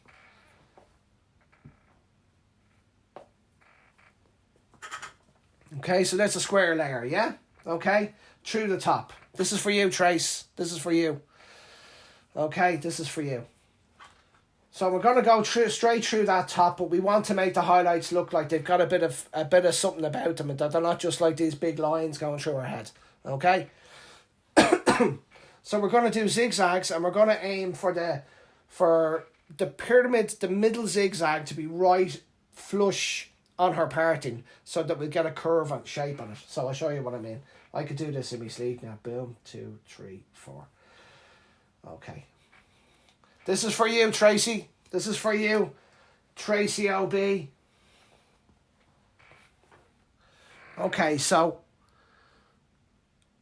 Okay, so that's a square layer, yeah? Okay, through the top. This is for you, Trace. This is for you. Okay, this is for you. So we're going to go straight through that top, but we want to make the highlights look like they've got a bit of something about them, and that they're not just like these big lines going through our head. Okay? So we're going to do zigzags, and we're going to aim for the pyramid, the middle zigzag to be right flush on her parting, so that we get a curve and shape on it. So I'll show you what I mean. I could do this in my sleeve now. Boom, 2, 3, 4. Okay. This is for you, Tracy. This is for you, Tracy OB. Okay, so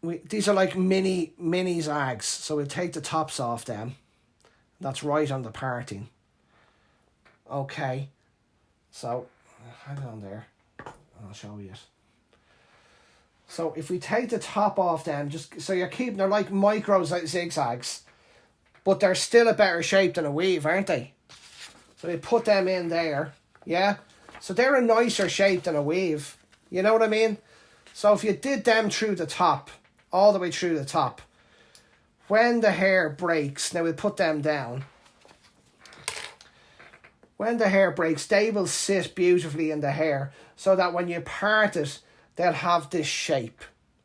these are like mini zags. So we'll take the tops off them. That's right on the parting. Okay. So hang on there. I'll show you it. So if we take the top off them, just so you're keeping, they're like micro zigzags, but they're still a better shape than a weave, aren't they? So we put them in there, yeah? So they're a nicer shape than a weave. You know what I mean? So if you did them through the top, all the way through the top, when the hair breaks, now we'll put them down. When the hair breaks, they will sit beautifully in the hair so that when you part it, they'll have this shape.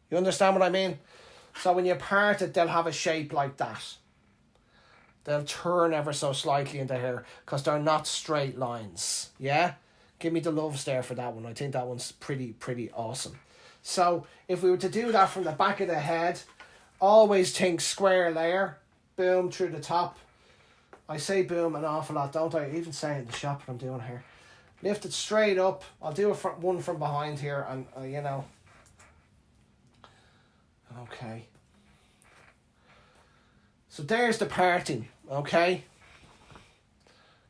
You understand what I mean? So when you part it, they'll have a shape like that. They'll turn ever so slightly in the hair because they're not straight lines. Yeah? Give me the loves there for that one. I think that one's pretty awesome. So if we were to do that from the back of the head, always think square layer. Boom, through the top. I say boom an awful lot, don't I? I even say it in the shop what I'm doing here. Lift it straight up. I'll do one from behind here, and you know. Okay. So there's the parting, okay?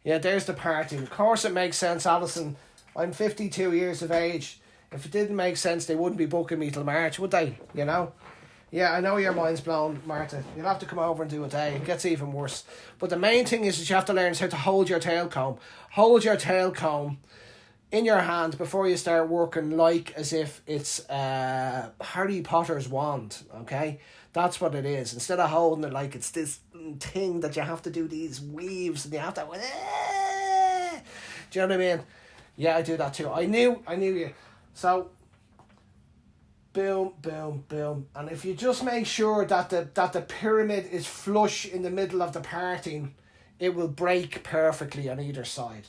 Yeah, there's the parting. Of course it makes sense, Alison. I'm 52 years of age. If it didn't make sense, they wouldn't be booking me till March, would they? You know? Yeah, I know your mind's blown, Martha. You'll have to come over and do a day. It gets even worse. But the main thing is that you have to learn how to hold your tail comb. Hold your tail comb in your hand before you start working, like as if it's Harry Potter's wand, okay? That's what it is. Instead of holding it like it's this thing that you have to do these weaves and you have to... Do you know what I mean? Yeah, I do that too. I knew you. So... boom, boom, boom. And if you just make sure that the pyramid is flush in the middle of the parting, it will break perfectly on either side.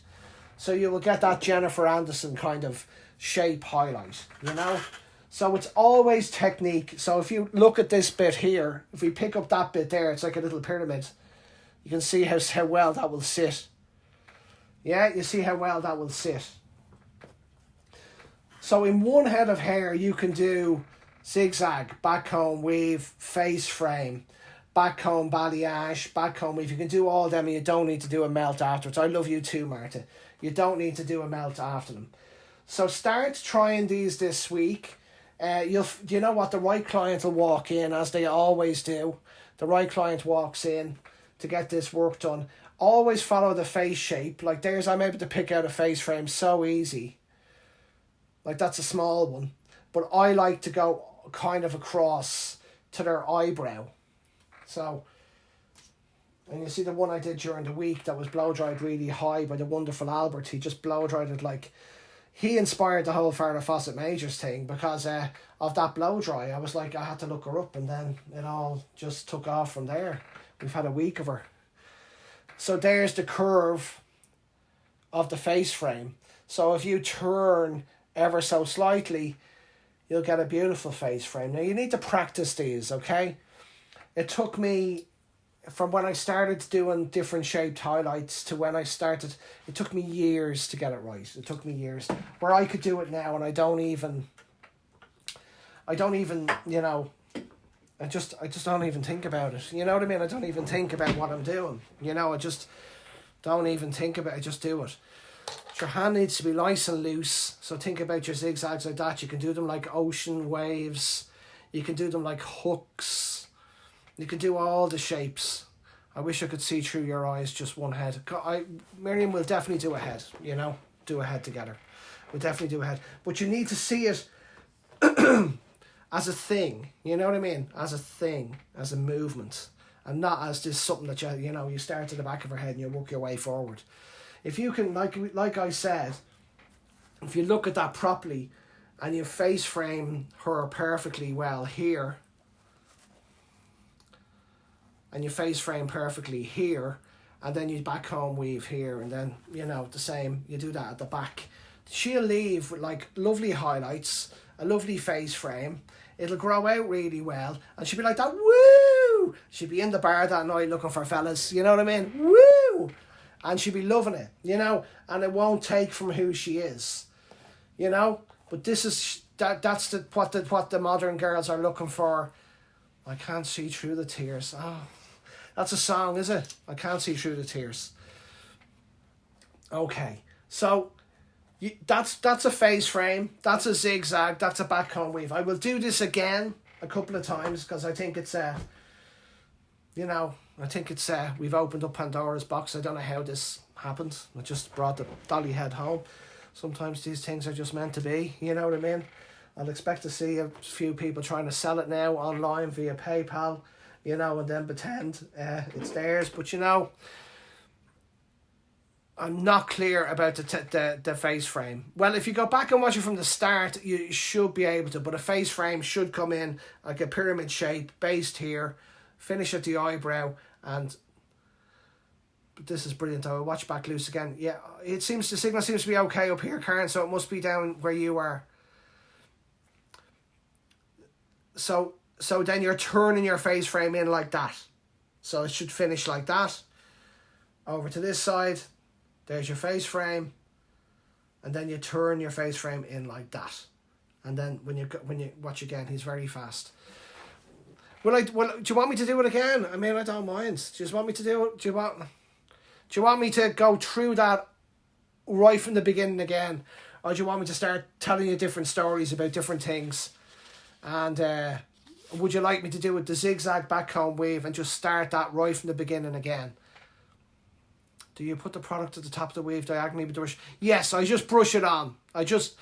So you will get that Jennifer Anderson kind of shape highlight, you know? So it's always technique. So if you look at this bit here, if we pick up that bit there, it's like a little pyramid. You can see how well that will sit. Yeah, you see how well that will sit. So in one head of hair, you can do zigzag, back comb, weave, face frame, back comb, balayage, back comb weave. You can do all of them and you don't need to do a melt afterwards. I love you too, Martha. You don't need to do a melt after them. So start trying these this week. You know what, the right client will walk in, as they always do. The right client walks in to get this work done. Always follow the face shape. Like there's, I'm able to pick out a face frame so easy. Like that's a small one. But I like to go kind of across to their eyebrow. So, and you see the one I did during the week that was blow dried really high by the wonderful Albert. He just blow dried it like, he inspired the whole Farrah Fawcett Majors thing because of that blow dry. I was like, I had to look her up, and then it all just took off from there. We've had a week of her. So there's the curve of the face frame. So if you turn ever so slightly, you'll get a beautiful face frame. Now you need to practice these, okay? It took me, from when I started doing different shaped highlights to when I started, it took me years to get it right. It took me years. Where I could do it now and I don't even, you know, I just don't even think about it. You know what I mean? I don't even think about what I'm doing. You know, I just don't even think about it. I just do it. Your hand needs to be nice and loose. So think about your zigzags like that. You can do them like ocean waves. You can do them like hooks. You can do all the shapes. I wish I could see through your eyes, just one head. Miriam will definitely do a head, you know. Do a head together. We'll definitely do a head. But you need to see it as a thing, you know what I mean? As a thing, as a movement, and not as just something that you start at the back of her head and you work your way forward. If you can, like I said, if you look at that properly and you face frame her perfectly well here, and you face frame perfectly here, and then you back home weave here, and then, the same, you do that at the back. She'll leave with like lovely highlights, a lovely face frame. It'll grow out really well, and she'll be like that, woo! She'll be in the bar that night looking for fellas, you know what I mean? Woo! And she'll be loving it, and it won't take from who she is, But this is, that's what the modern girls are looking for. I can't see through the tears. Oh, that's a song, is it? I can't see through the tears. Okay, so that's a face frame, that's a zigzag, that's a back home weave. I will do this again a couple of times because I think it's we've opened up Pandora's box. I don't know how this happened. I just brought the dolly head home. Sometimes these things are just meant to be, you know what I mean? I'll expect to see a few people trying to sell it now online via PayPal, and then pretend it's theirs. But I'm not clear about the face frame. Well, if you go back and watch it from the start, you should be able to. But a face frame should come in like a pyramid shape, based here, finish at the eyebrow, and this is brilliant. I'll watch back loose again. Yeah, the signal seems to be okay up here, Karen, so it must be down where you are. So then you're turning your face frame in like that. So it should finish like that. Over to this side. There's your face frame. And then you turn your face frame in like that. And then when you watch again, he's very fast. Do you want me to do it again? I mean, I don't mind. Do you just want me to do it? Do you want me to go through that right from the beginning again? Or do you want me to start telling you different stories about different things? And would you like me to do it the zigzag back home weave and just start that right from the beginning again? Do you put the product at the top of the weave diagonally with the brush? Yes, I just brush it on. I just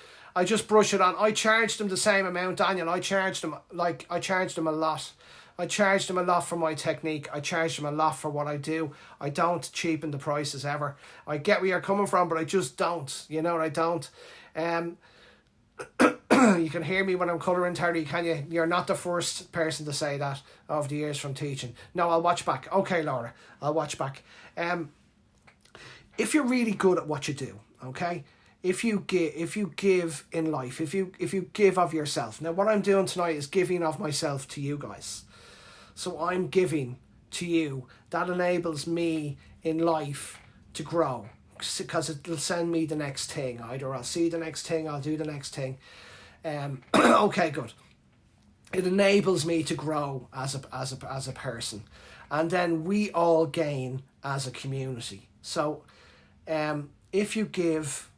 brush it on. I charged them the same amount, Daniel. I charged them a lot. I charged them a lot for my technique. I charged them a lot for what I do. I don't cheapen the prices ever. I get where you're coming from, but I just don't. I don't. You can hear me when I'm colouring, Terry, can you? You're not the first person to say that over the years from teaching. No, I'll watch back. Okay, Laura, I'll watch back. If you're really good at what you do, okay? If you give in life, if you give of yourself. Now, what I'm doing tonight is giving of myself to you guys. So I'm giving to you. That enables me in life to grow, because it'll send me the next thing. Either I'll see the next thing, I'll do the next thing. Okay, good. It enables me to grow as a person, and then we all gain as a community. So, if you give,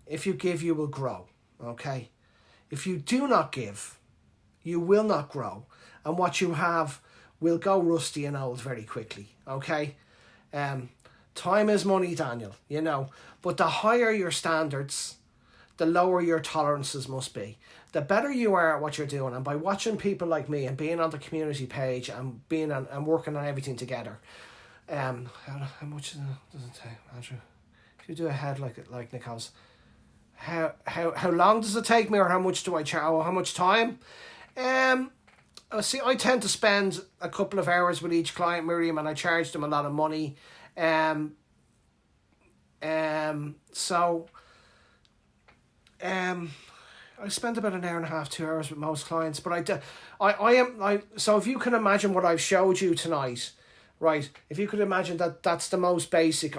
you will grow. Okay, If you do not give, you will not grow. And what you have will go rusty and old very quickly, okay? Time is money, Daniel, you know. But the higher your standards, the lower your tolerances must be. The better you are at what you're doing, and by watching people like me and being on the community page and being on and working on everything together, how much does it take, Andrew? If you do a head like Nicole's, how long does it take me, or how much do I charge, or how much time? See, I tend to spend a couple of hours with each client, Miriam, and I charge them a lot of money. So I spend about an hour and a half, 2 hours with most clients, but so if you can imagine what I've showed you tonight, right? If you could imagine that's the most basic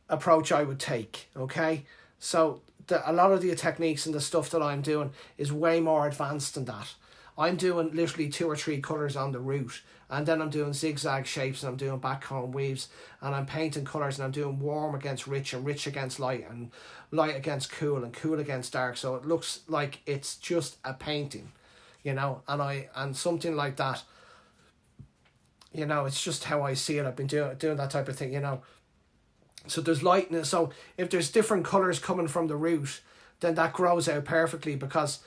approach I would take, okay? So a lot of the techniques and the stuff that I'm doing is way more advanced than that. I'm doing literally 2 or 3 colours on the root, and then I'm doing zigzag shapes, and I'm doing backcomb weaves, and I'm painting colours, and I'm doing warm against rich, and rich against light, and light against cool, and cool against dark, so it looks like it's just a painting, you know. And something like that, you know, it's just how I see it. I've been doing that type of thing, you know. So there's lightness. So if there's different colours coming from the root, then that grows out perfectly, because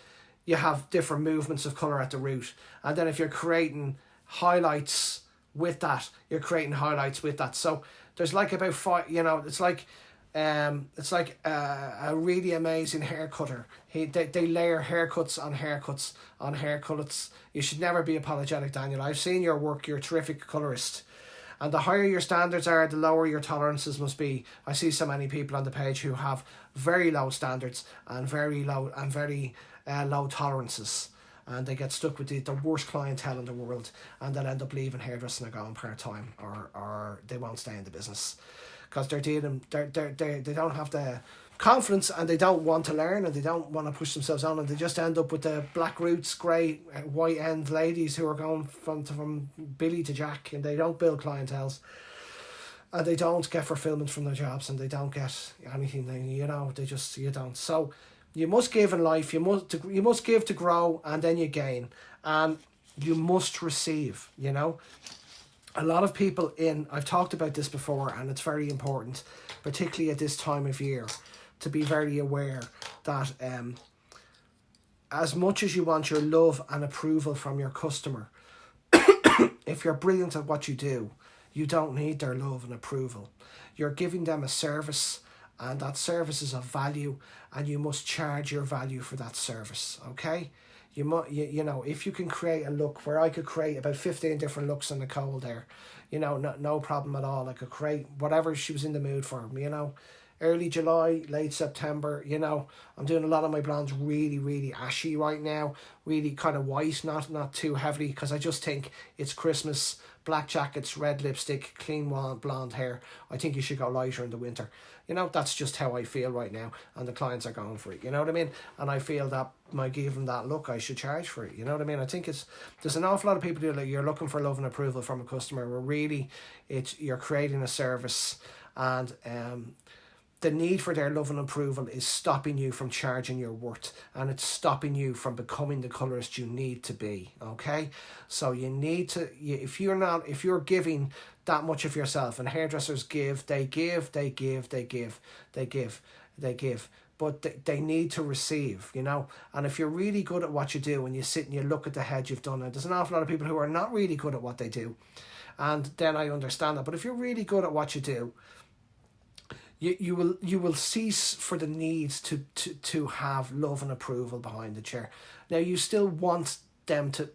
you have different movements of colour at the root. And then if you're creating highlights with that, you're creating highlights with that. So there's like about 5, you know, it's like a really amazing hair cutter. They layer haircuts on haircuts on haircuts. You should never be apologetic, Daniel. I've seen your work. You're a terrific colourist. And the higher your standards are, the lower your tolerances must be. I see so many people on the page who have very low standards and very low tolerances, and they get stuck with the worst clientele in the world, and they'll end up leaving hairdressing and going part-time, or they won't stay in the business because they don't have the confidence, and they don't want to learn, and they don't want to push themselves on, and they just end up with the black roots, grey, white end ladies who are going from Billy to Jack, and they don't build clienteles, and they don't get fulfillment from their jobs, and they don't get anything, you know, you don't. So you must give in life, you must give to grow, and then you gain, and you must receive, you know. A lot of people I've talked about this before, and it's very important, particularly at this time of year, to be very aware that as much as you want your love and approval from your customer, if you're brilliant at what you do, you don't need their love and approval. You're giving them a service, and that service is of value, and you must charge your value for that service, okay? You know, if you can create a look where I could create about 15 different looks on Nicole there, you know, no problem at all. I could create whatever she was in the mood for, you know. Early July, late September, you know, I'm doing a lot of my blondes really, really ashy right now, really kind of white, not too heavily, because I just think it's Christmas, black jackets, red lipstick, clean blonde hair. I think you should go lighter in the winter. You know, that's just how I feel right now, and the clients are going for it, you know what I mean? And I feel that by giving that look, I should charge for it, you know what I mean? I think there's an awful lot of people who you're looking for love and approval from a customer, where really you're creating a service, and the need for their love and approval is stopping you from charging your worth, and it's stopping you from becoming the colourist you need to be, okay? So you need to, if you're giving that much of yourself, and hairdressers give, but they need to receive, you know. And if you're really good at what you do, and you sit and you look at the head you've done, and there's an awful lot of people who are not really good at what they do, and then I understand that. But if you're really good at what you do, you will cease for the need to have love and approval behind the chair. Now, you still want them to,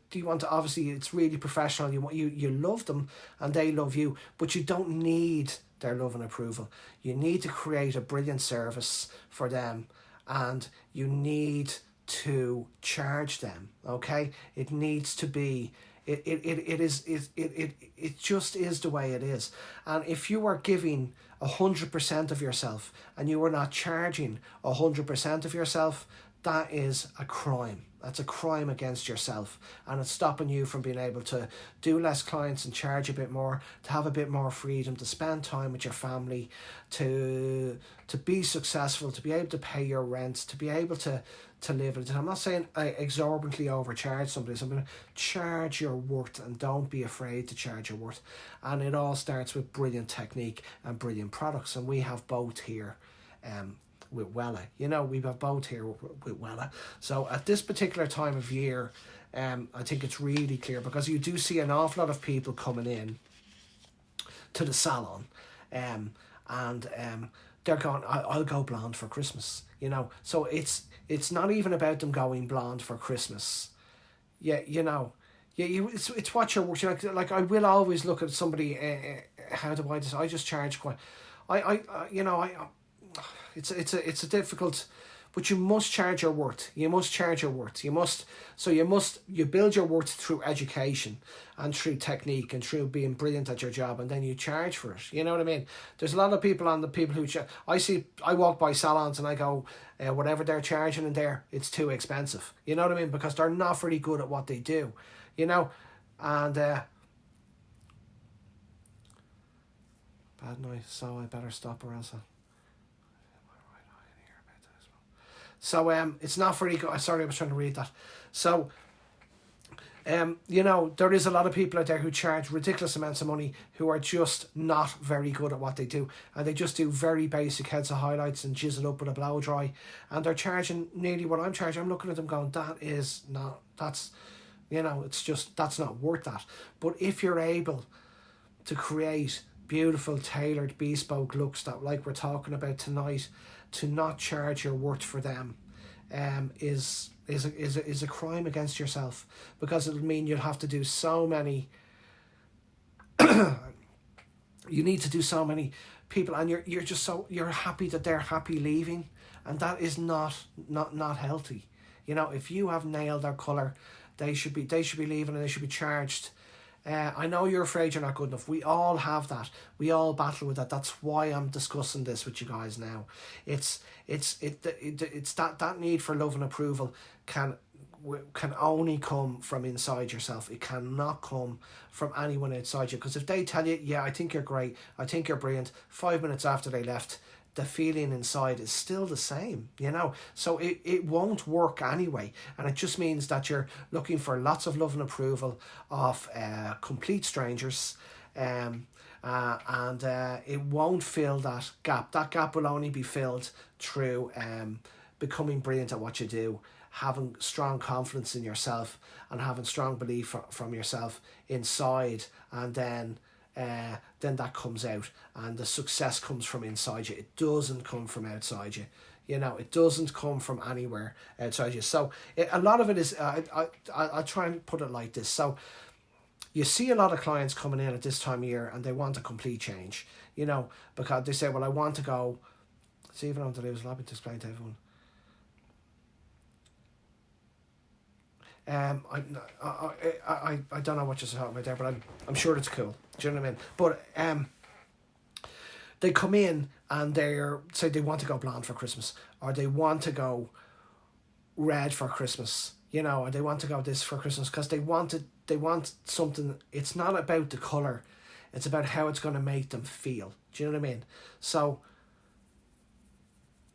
obviously it's really professional, you love them and they love you, but you don't need their love and approval. You need to create a brilliant service for them, and you need to charge them, okay? It needs to be, it just is the way it is. And if you are giving 100% of yourself and you are not charging 100% of yourself, that is a crime, That's a crime against yourself, and it's stopping you from being able to do less clients and charge a bit more, to have a bit more freedom, to spend time with your family, to be successful, to be able to pay your rent, to be able to live it. I'm not saying I exorbitantly overcharge somebody, so I'm going to charge your worth, and don't be afraid to charge your worth. And it all starts with brilliant technique and brilliant products, and we have both here. With Wella, we've got both here with Wella. So at this particular time of year, I think it's really clear, because you do see an awful lot of people coming in to the salon, and they're going, I'll go blonde for Christmas, So it's not even about them going blonde for Christmas. Yeah, it's what you're working like. I will always look at somebody. How do I just? I just charge quite. It's a difficult, but you must charge your worth. You must charge your worth. You build your worth through education and through technique and through being brilliant at your job, and then you charge for it. You know what I mean? There's a lot of people who I walk by salons and I go, whatever they're charging in there, it's too expensive. You know what I mean? Because they're not very good at what they do. And bad noise, so I better stop, or else So it's not very good. Sorry, I was trying to read that. So, there is a lot of people out there who charge ridiculous amounts of money, who are just not very good at what they do, and they just do very basic heads of highlights and chisel up with a blow dry, and they're charging nearly what I'm charging. I'm looking at them going, that's not worth that. But if you're able to create beautiful, tailored, bespoke looks that, like we're talking about tonight, to not charge your worth for them is a crime against yourself, because it'll mean you'll have to do so many you need to do so many people, and you're happy that they're happy leaving, and that is not healthy. If you have nailed their colour, they should be leaving, and they should be charged. I know you're afraid you're not good enough. We all have that. We all battle with that. That's why I'm discussing this with you guys now. It's that need for love and approval can only come from inside yourself. It cannot come from anyone outside you. Because if they tell you, yeah, I think you're great, I think you're brilliant, 5 minutes after they left, the feeling inside is still the same, so it won't work anyway. And it just means that you're looking for lots of love and approval of complete strangers, and it won't fill that gap will only be filled through becoming brilliant at what you do, having strong confidence in yourself, and having strong belief from yourself inside, and then that comes out, and the success comes from inside you. It doesn't come from outside you. It doesn't come from anywhere outside you. So a lot of it is, I'll try and put it like this. So you see a lot of clients coming in at this time of year, and they want a complete change, because they say, well, I want to go, see, even on the news, I'll be to explain to everyone. I don't know what you're talking about there, but I'm sure it's cool. Do you know what I mean? But they come in and say they want to go blonde for Christmas, or they want to go red for Christmas, or they want to go this for Christmas, because they want something. It's not about the colour, it's about how it's going to make them feel. Do you know what I mean? So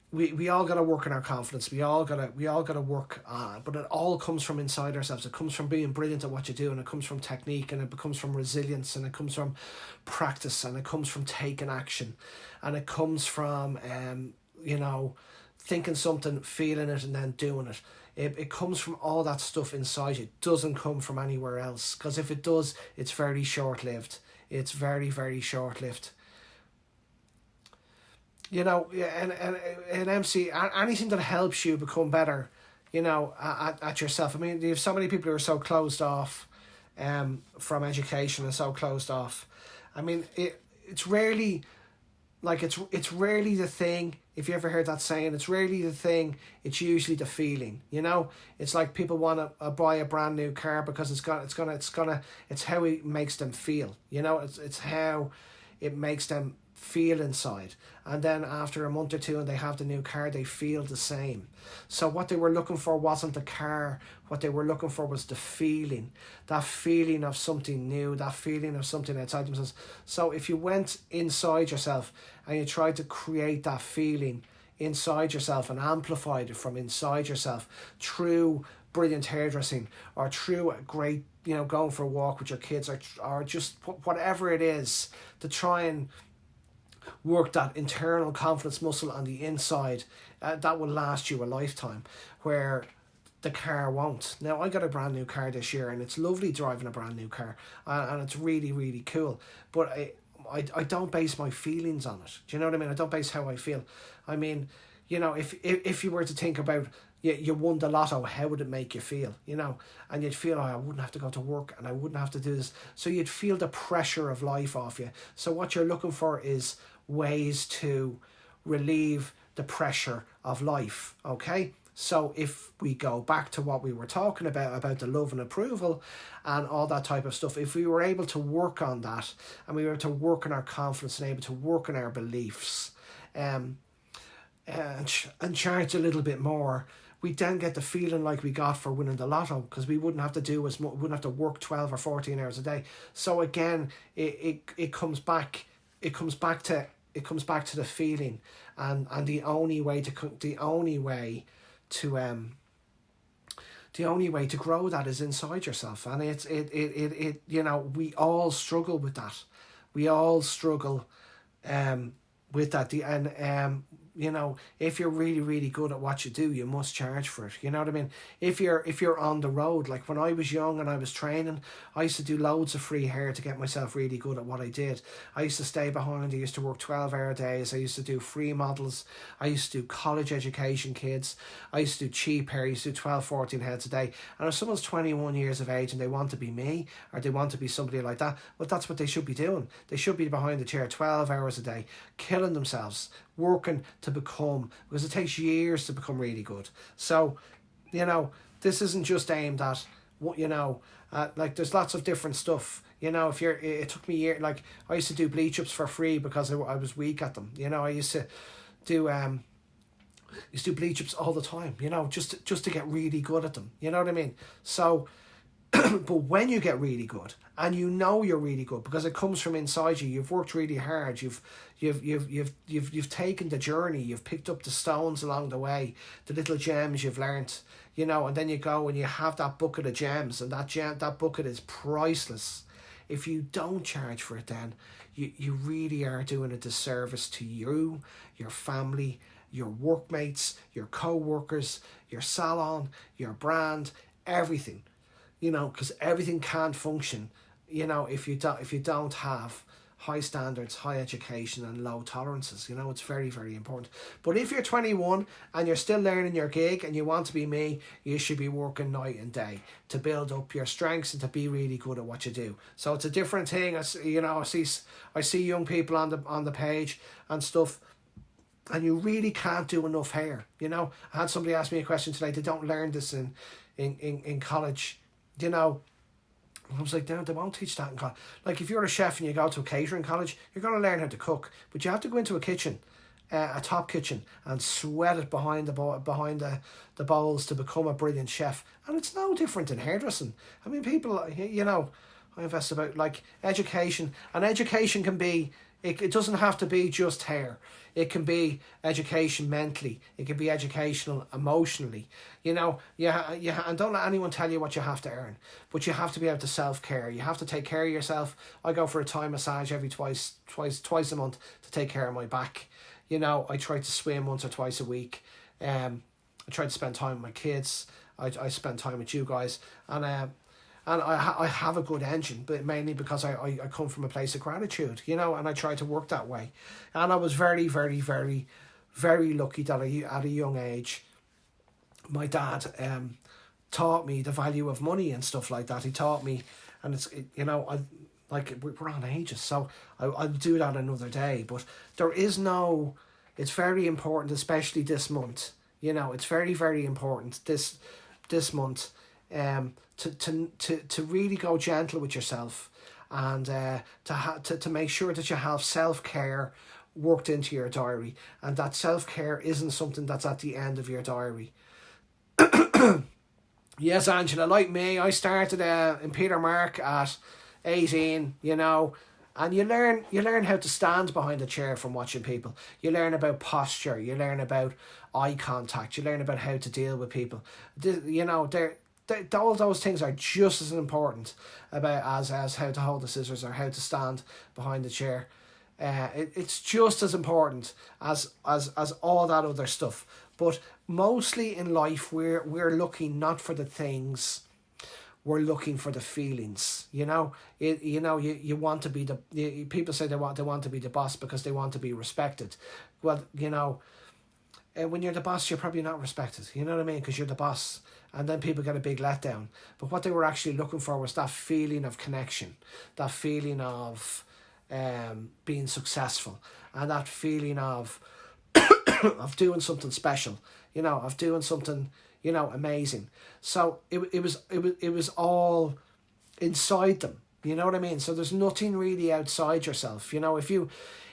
we all got to work on our confidence. We all got to work on it, but it all comes from inside ourselves. It comes from being brilliant at what you do, and it comes from technique, and it comes from resilience, and it comes from practice, and it comes from taking action, and it comes from thinking something, feeling it, and then doing it. It comes from all that stuff inside you. It doesn't come from anywhere else, because if it does, it's very short-lived. It's very, very short-lived. And MC, anything that helps you become better, at yourself. I mean, you have so many people who are so closed off from education, and so closed off. I mean, it's rarely, like, it's rarely the thing. If you ever heard that saying, it's rarely the thing, it's usually the feeling. It's like people want to buy a brand new car because it's how it makes them feel. It's how it makes them feel inside. And then after a month or two and they have the new car, they feel the same. So what they were looking for wasn't the car. What they were looking for was the feeling, that feeling of something new, that feeling of something outside themselves. So if you went inside yourself and you tried to create that feeling inside yourself and amplified it from inside yourself through brilliant hairdressing, or through a great, going for a walk with your kids, or just whatever it is, to try and work that internal confidence muscle on the inside, that will last you a lifetime, where the car won't. Now, I got a brand new car this year, and it's lovely driving a brand new car, and it's really, really cool, but I don't base my feelings on it. Do you know what I mean? I don't base how I feel. I mean, if you were to think about, you won the lotto, how would it make you feel? And you'd feel, I wouldn't have to go to work and I wouldn't have to do this. So you'd feel the pressure of life off you. So what you're looking for is ways to relieve the pressure of life, okay? So if we go back to what we were talking about the love and approval and all that type of stuff, if we were able to work on that, and we were able to work on our confidence and able to work on our beliefs, and charge a little bit more, we then get the feeling like we got for winning the lotto, because we wouldn't have to do as much, wouldn't have to work 12 or 14 hours a day. So again, it comes back to the feeling, and the only way to grow that is inside yourself. And it we all struggle with that. We all struggle with that. If you're really, really good at what you do, you must charge for it. You know what I mean? If you're on the road, like when I was young and I was training, I used to do loads of free hair to get myself really good at what I did. I used to stay behind. I used to work 12-hour days. I used to do free models. I used to do college education kids. I used to do cheap hair. I used to do 12, 14 heads a day. And if someone's 21 years of age and they want to be me, or they want to be somebody like that, well, that's what they should be doing. They should be behind the chair 12 hours a day, killing themselves, working to become, because it takes years to become really good. So, this isn't just aimed at what, like there's lots of different stuff. It took me years. Like I used to do bleach ups for free because I was weak at them. I used to do bleach ups all the time. Just to get really good at them. You know what I mean? So. But when you get really good, and you're really good because it comes from inside you, you've worked really hard, you've taken the journey, you've picked up the stones along the way, the little gems you've learnt, and then you go and you have that bucket of gems, and that bucket is priceless. If you don't charge for it, then you really are doing a disservice to you, your family, your workmates, your co-workers, your salon, your brand, everything. Because everything can't function, if you don't have high standards, high education, and low tolerances. It's very, very important. But if you're 21 and you're still learning your gig and you want to be me, you should be working night and day to build up your strengths and to be really good at what you do. So it's a different thing. I see young people on the page and stuff, and you really can't do enough hair. I had somebody ask me a question today. They don't learn this in college. I was like, no, they won't teach that in college. Like if you're a chef and you go to a catering college, you're going to learn how to cook, but you have to go into a kitchen, a top kitchen, and sweat it behind the bowls to become a brilliant chef. And it's no different in hairdressing. I mean, people, I invest about like education, and education can be, it doesn't have to be just hair. It can be education mentally. It can be educational emotionally. And don't let anyone tell you what you have to earn. But you have to be able to self-care. You have to take care of yourself. I go for a Thai massage every twice a month to take care of my back. I try to swim once or twice a week. I try to spend time with my kids. I spend time with you guys. And I have a good engine, but mainly because I come from a place of gratitude, and I try to work that way. And I was very, very, very, very lucky that at a young age, my dad taught me the value of money and stuff like that. He taught me, and we're on ages, so I'll do that another day. But it's very important, especially this month. It's very, very important this month. To really go gentle with yourself and to make sure that you have self-care worked into your diary, and that self-care isn't something that's at the end of your diary. Yes, Angela, like me, I started in Peter Mark at 18, and you learn how to stand behind a chair from watching people. You learn about posture, you learn about eye contact, you learn about how to deal with people. All those things are just as important about as how to hold the scissors or how to stand behind the chair. It's just as important as all that other stuff. But mostly in life, we're looking not for the things, we're looking for the feelings. You want to be people say they want to be the boss because they want to be respected. Well, when you're the boss, you're probably not respected. You know what I mean? Because you're the boss, and then people get a big letdown. But what they were actually looking for was that feeling of connection, that feeling of being successful, and that feeling of of doing something special, of doing something, amazing. So it was all inside them. You know what I mean? So there's nothing really outside yourself.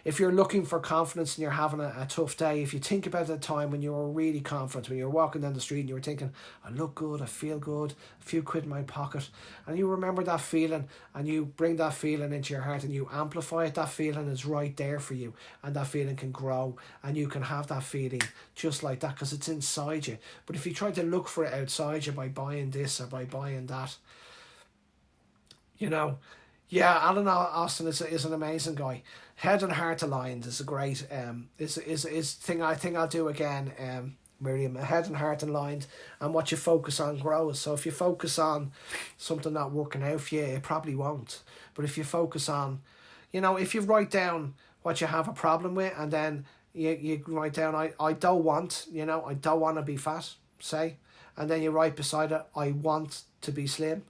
If you're looking for confidence and you're having a tough day, if you think about the time when you were really confident, when you were walking down the street and you were thinking, I look good, I feel good, a few quid in my pocket, and you remember that feeling and you bring that feeling into your heart and you amplify it, that feeling is right there for you, and that feeling can grow and you can have that feeling just like that because it's inside you. But if you try to look for it outside you by buying this or by buying that, yeah, Alan Austin is an amazing guy. Head and Heart Aligned is a great is thing I think I'll do again. Miriam, Head and Heart Aligned, and what you focus on grows. So if you focus on something not working out for you, it probably won't. But if you focus on, if you write down what you have a problem with, and then you write down I don't want, I don't want to be fat, say, and then you write beside it, I want to be slim.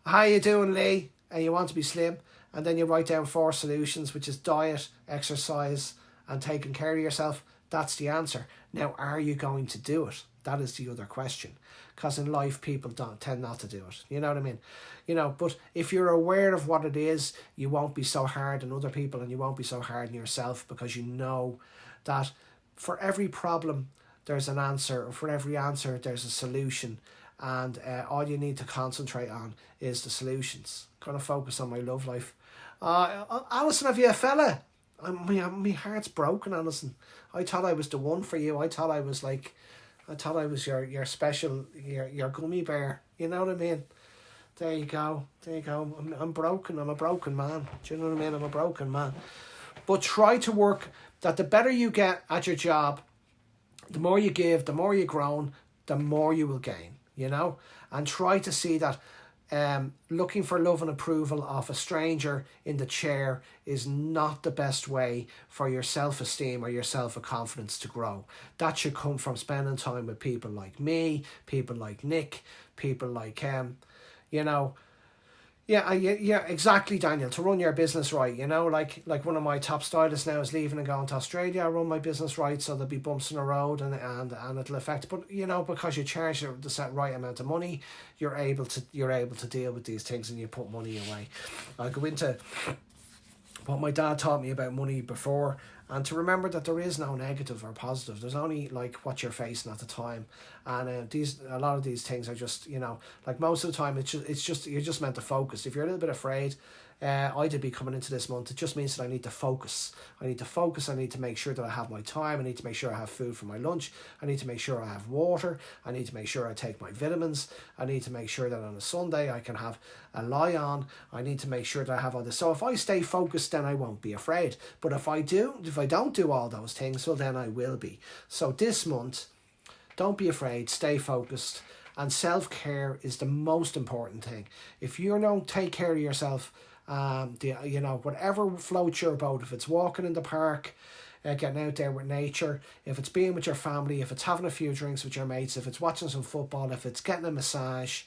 How you doing, Lee? And you want to be slim, and then you write down 4 solutions, which is diet, exercise, and taking care of yourself. That's the answer. Now, are you going to do it? That is the other question. Because in life, people tend not to do it. You know what I mean? But if you're aware of what it is, you won't be so hard on other people and you won't be so hard on yourself, because you know that for every problem, there's an answer, or for every answer, there's a solution. And all you need to concentrate on is the solutions. Gonna focus on my love life. Alison, have you a fella? My heart's broken, Alison. I thought I was the one for you. I thought I was your special, your gummy bear. You know what I mean? There you go. I'm broken. I'm a broken man. Do you know what I mean? I'm a broken man. But try to work that the better you get at your job, the more you give, the more you grow, the more you will gain. And try to see that looking for love and approval of a stranger in the chair is not the best way for your self-esteem or your self-confidence to grow. That should come from spending time with people like me, people like Nick, people like Yeah, exactly, Daniel. To run your business right, like one of my top stylists now is leaving and going to Australia. I run my business right, so there'll be bumps in the road and it'll affect. But because you charge the set right amount of money, you're able to deal with these things and you put money away. I'll go into what my dad taught me about money before, and to remember that there is no negative or positive. There's only like what you're facing at the time, and a lot of these things are just like most of the time it's just you're just meant to focus. If you're a little bit afraid, I did be coming into this month. It just means that I need to focus. I need to make sure that I have my time. I need to make sure I have food for my lunch. I need to make sure I have water. I need to make sure I take my vitamins. I need to make sure that on a Sunday I can have a lie on. I need to make sure that I have all this. So if I stay focused, then I won't be afraid. But if I don't do all those things, well, then I will be. So this month, don't be afraid. Stay focused. And self-care is the most important thing. If you don't take care of yourself, whatever floats your boat, if it's walking in the park, getting out there with nature, if it's being with your family, if it's having a few drinks with your mates, if it's watching some football, if it's getting a massage,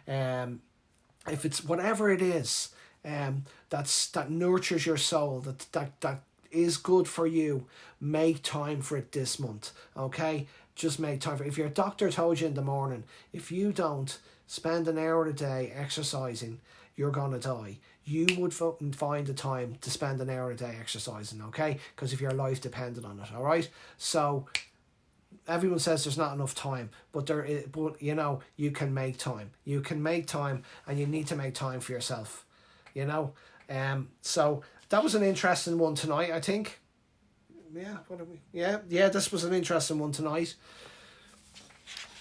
if it's whatever it is, that nurtures your soul, that is good for you, make time for it this month. Okay, just make time for it. If your doctor told you in the morning, if you don't spend an hour a day exercising, you're gonna die. you would fucking find the time to spend an hour a day exercising, okay? Because if your life depended on it, all right? So everyone says there's not enough time, but you know, you can make time. You can make time, and you need to make time for yourself, you know? So that was an interesting one tonight, I think. Yeah, what are we? Yeah, this was an interesting one tonight.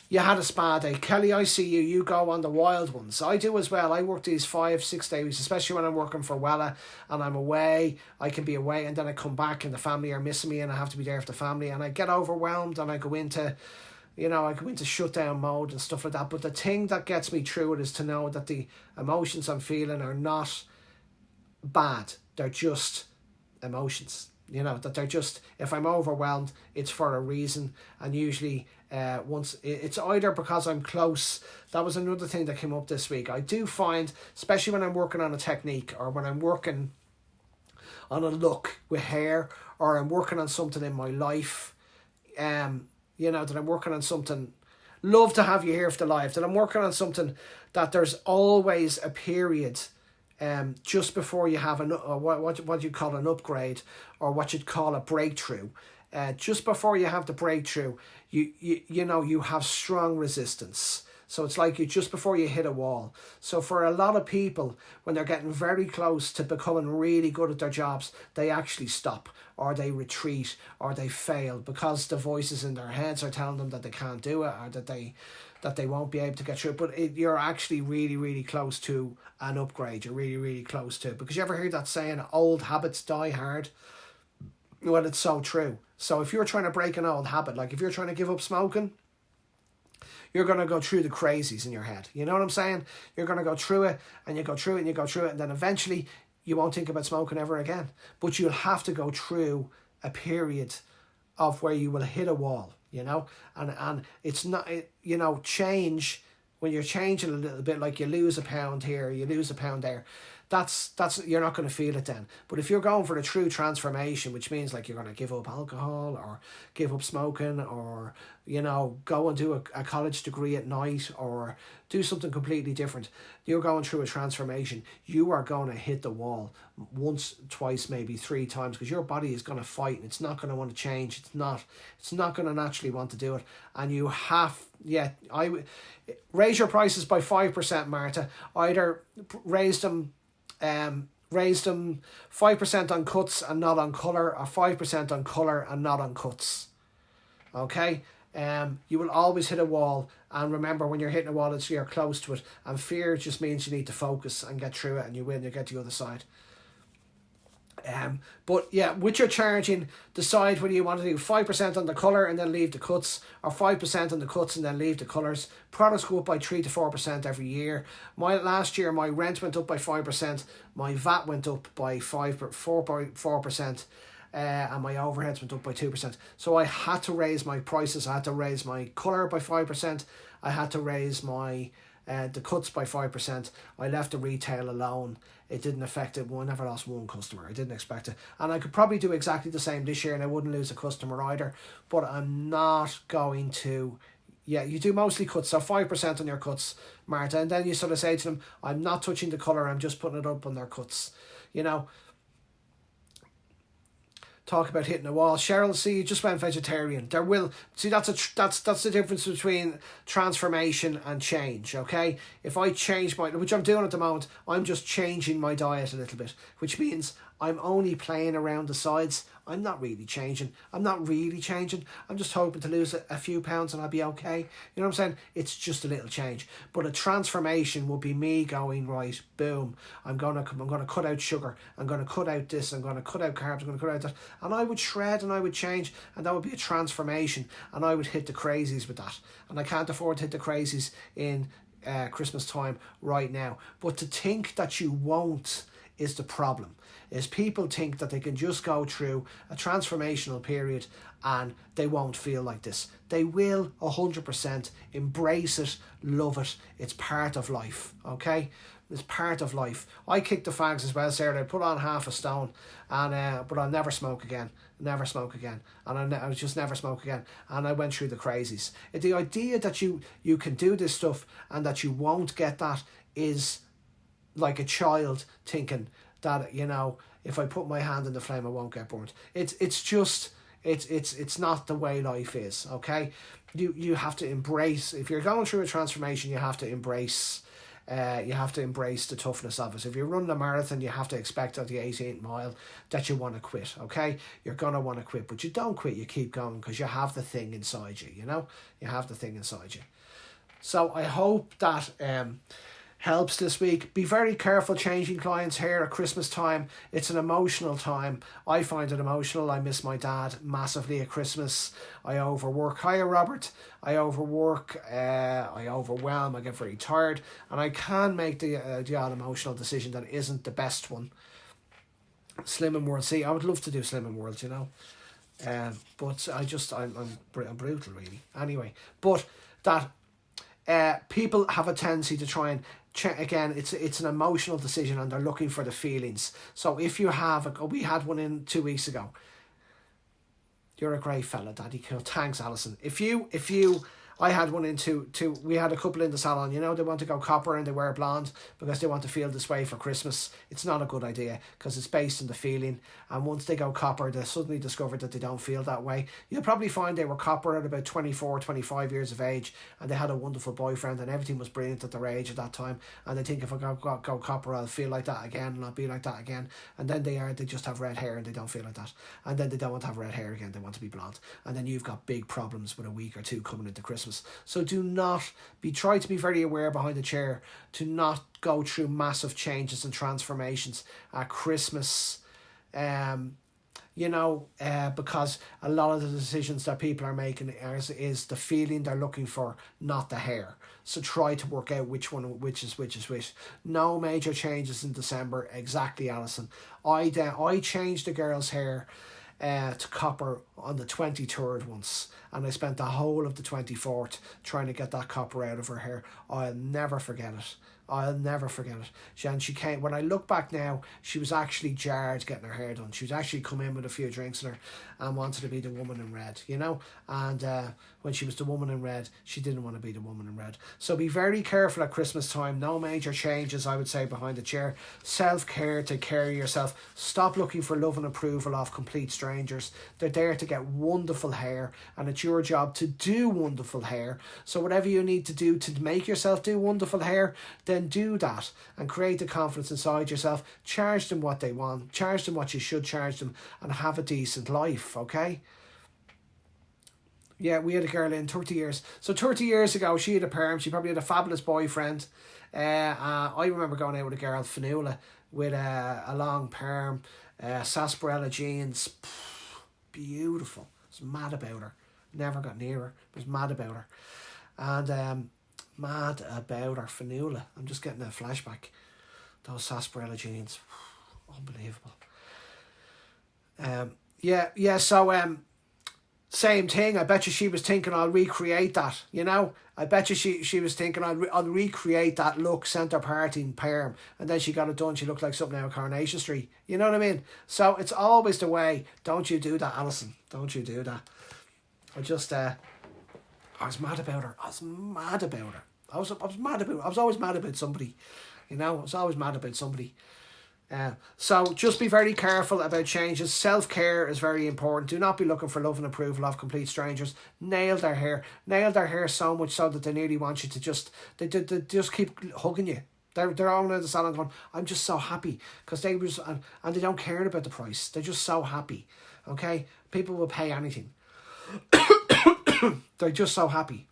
You had a spa day. Kelly, I see you. You go on the wild ones. I do as well. I work these 5-6 days, especially when I'm working for Wella and I'm away. I can be away and then I come back and the family are missing me and I have to be there for the family. And I get overwhelmed and I go into, you know, shutdown mode and stuff like that. But the thing that gets me through it is to know that the emotions I'm feeling are not bad. They're just emotions. You know, that they're just, if I'm overwhelmed, it's for a reason. And usually once it's either because I'm close. That was another thing that came up this week. I do find, especially when I'm working on a technique or when I'm working on a look with hair or I'm working on something in my life, you know, that I'm working on something, love to have you here for the live, that I'm working on something that there's always a period just before you have what you call an upgrade or what you'd call a breakthrough. Just before you have the breakthrough, you know, you have strong resistance. So it's like just before you hit a wall. So for a lot of people, when they're getting very close to becoming really good at their jobs, they actually stop or they retreat or they fail because the voices in their heads are telling them that they can't do it or that they won't be able to get through. But you're actually really, really close to an upgrade. You're really, really close to it. Because you ever hear that saying, old habits die hard? Well, it's so true. So if you're trying to break an old habit, like if you're trying to give up smoking, you're going to go through the crazies in your head. You know what I'm saying? You're going to go through it and you go through it and you go through it. And then eventually you won't think about smoking ever again. But you'll have to go through a period of where you will hit a wall, you know? And it's not, you know, change, when you're changing a little bit, like you lose a pound here, you lose a pound there, that's you're not going to feel it then. But if you're going for the true transformation, which means like you're going to give up alcohol or give up smoking or, you know, go and do a college degree at night or do something completely different, you're going through a transformation. You are going to hit the wall once, twice, maybe 3 times, because your body is going to fight and it's not going to want to change. It's not going to naturally want to do it. And you have, raise your prices by 5%, Marta. Either raise them 5% on cuts and not on colour, or 5% on colour and not on cuts. Okay? You will always hit a wall, and remember, when you're hitting a wall, you're close to it, and fear just means you need to focus and get through it, and you win, you get to the other side. But yeah, with your charging, decide whether you want to do 5% on the colour and then leave the cuts, or 5% on the cuts and then leave the colours. Products go up by 3 to 4% every year. Last year my rent went up by 5%, my VAT went up by 4%, and my overheads went up by 2%. So I had to raise my prices. I had to raise my colour by 5%. I had to raise my the cuts by 5%. I left the retail alone. It didn't affect it. I never lost one customer. I didn't expect it. And I could probably do exactly the same this year and I wouldn't lose a customer either. But I'm not going to. Yeah, you do mostly cuts. So 5% on your cuts, Marta. And then you sort of say to them, I'm not touching the colour. I'm just putting it up on their cuts. You know. Talk about hitting a wall. Cheryl, see, you just went vegetarian. There will see that's the difference between transformation and change. Okay, if I change which I'm doing at the moment, I'm just changing my diet a little bit, which means I'm only playing around the sides. I'm not really changing. I'm just hoping to lose a few pounds and I'll be okay. You know what I'm saying? It's just a little change. But a transformation would be me going, right, boom, I'm gonna cut out sugar. I'm gonna cut out this. I'm gonna cut out carbs. I'm gonna cut out that. And I would shred and I would change, and that would be a transformation. And I would hit the crazies with that. And I can't afford to hit the crazies in Christmas time right now. But to think that you won't is the problem. Is people think that they can just go through a transformational period and they won't feel like this. They will 100% embrace it, love it. It's part of life, okay? It's part of life. I kicked the fags as well, Sarah. I put on half a stone, and but I'll never smoke again. Never smoke again. And I was just never smoke again. And I went through the crazies. The idea that you can do this stuff and that you won't get that is like a child thinking that, you know, if I put my hand in the flame I won't get burnt. It's just it's not the way life is, okay? You have to embrace, if you're going through a transformation, you have to embrace the toughness of it. If you're running a marathon, you have to expect at the 18th mile that you want to quit, okay? You're going to want to quit, but you don't quit, you keep going, because you have the thing inside you, you know? You have the thing inside you. So I hope that helps this week. Be very careful changing clients' hair at Christmas time. It's an emotional time. I find it emotional. I miss my dad massively at Christmas. I overwork. Hiya, Robert. I overwork. I overwhelm. I get very tired, and I can make the odd emotional decision that isn't the best one. Slimming World. See, I would love to do Slimming World, you know, but I'm brutal, really. Anyway, but that. People have a tendency to try and again, it's an emotional decision, and they're looking for the feelings. So if you have we had one in 2 weeks ago. You're a great fella, Daddy. Cool. Thanks, Alison. If you I had one in we had a couple in the salon, you know, they want to go copper and they wear blonde because they want to feel this way for Christmas. It's not a good idea, because it's based on the feeling, and once they go copper, they suddenly discover that they don't feel that way. You'll probably find they were copper at about 24, 25 years of age, and they had a wonderful boyfriend and everything was brilliant at their age at that time, and they think, if I go copper, I'll feel like that again and I'll be like that again. And then they just have red hair and they don't feel like that, and then they don't want to have red hair again, they want to be blonde, and then you've got big problems with a week or two coming into Christmas. So try to be very aware behind the chair to not go through massive changes and transformations at Christmas, because a lot of the decisions that people are making is the feeling they're looking for, not the hair. So try to work out which is which. No major changes in December. Exactly, Alison. I changed the girl's hair to copper on the 23rd once, and I spent the whole of the 24th trying to get that copper out of her hair. I'll never forget it. She came, when I look back now, she was actually jarred getting her hair done. She was actually come in with a few drinks in her and wanted to be the woman in red, you know. And when she was the woman in red, she didn't want to be the woman in red. So be very careful at Christmas time. No major changes, I would say, behind the chair. Self-care, take care of yourself. Stop looking for love and approval off complete strangers. They're there to get wonderful hair, and it's your job to do wonderful hair. So whatever you need to do to make yourself do wonderful hair, then do that and create the confidence inside yourself. Charge them what they want, charge them what you should charge them, and have a decent life, okay? Yeah, we had a girl in 30 years. So 30 years ago, she had a perm. She probably had a fabulous boyfriend. I remember going out with a girl, Fanula, with a long perm, sarsaparilla jeans. Beautiful. I was mad about her. Never got near her. I was mad about her. And mad about her, Fanula. I'm just getting a flashback. Those sarsaparilla jeans. Unbelievable. So same thing. I bet you she was thinking, I'll recreate that, you know. I bet you she was thinking, I'll recreate that look, centre parting perm, and then she got it done. She looked like something out of Coronation Street. You know what I mean? So it's always the way. Don't you do that, Alison. Don't you do that. I was mad about her. I was always mad about somebody. You know, I was always mad about somebody. So just be very careful about changes. Self-care is very important. Do not be looking for love and approval of complete strangers. Nail their hair so much so that they nearly want you to they just keep hugging you. They're all in the salon going, I'm just so happy, because and they don't care about the price. They're just so happy. Okay, people will pay anything. They're just so happy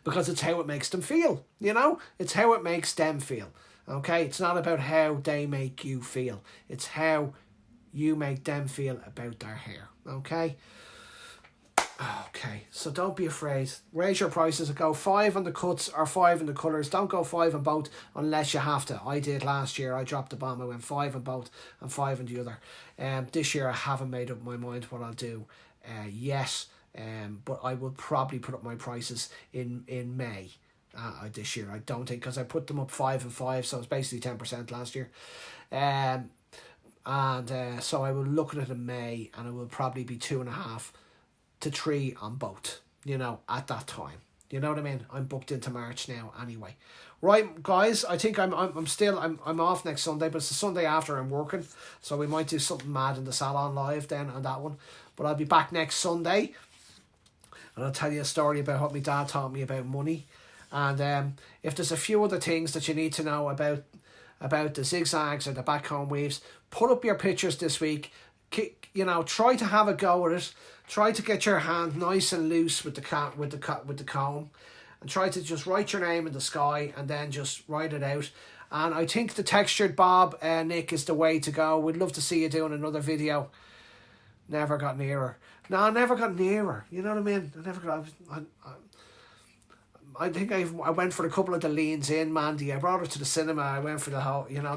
because it's how it makes them feel. You know, it's how it makes them feel. Okay, it's not about how they make you feel. It's how you make them feel about their hair. Okay? Okay, so don't be afraid. Raise your prices and go 5 on the cuts or 5 on the colours. Don't go 5 on both unless you have to. I did last year. I dropped the bomb. I went 5 on both and 5 on the other. This year I haven't made up my mind what I'll do yet. But I will probably put up my prices in May. This year I don't think, because I put them up 5 and 5, so it's basically 10% last year, so I will look at it in May, and it will probably be 2.5 to 3 on both, you know, at that time. You know what I mean? I'm booked into March now anyway. Right, guys, I think I'm off next Sunday, but it's the Sunday after I'm working, so we might do something mad in the salon live then on that one. But I'll be back next Sunday, and I'll tell you a story about what my dad taught me about money. And if there's a few other things that you need to know about the zigzags or the backcomb weaves, put up your pictures this week. Try to have a go at it. Try to get your hand nice and loose with the comb, and try to just write your name in the sky and then just write it out. And I think the textured bob, Nick, is the way to go. We'd love to see you doing another video. Never got nearer. No, I never got nearer. You know what I mean? I think I went for a couple of the leans in, Mandy. I brought her to the cinema. I went for the whole. And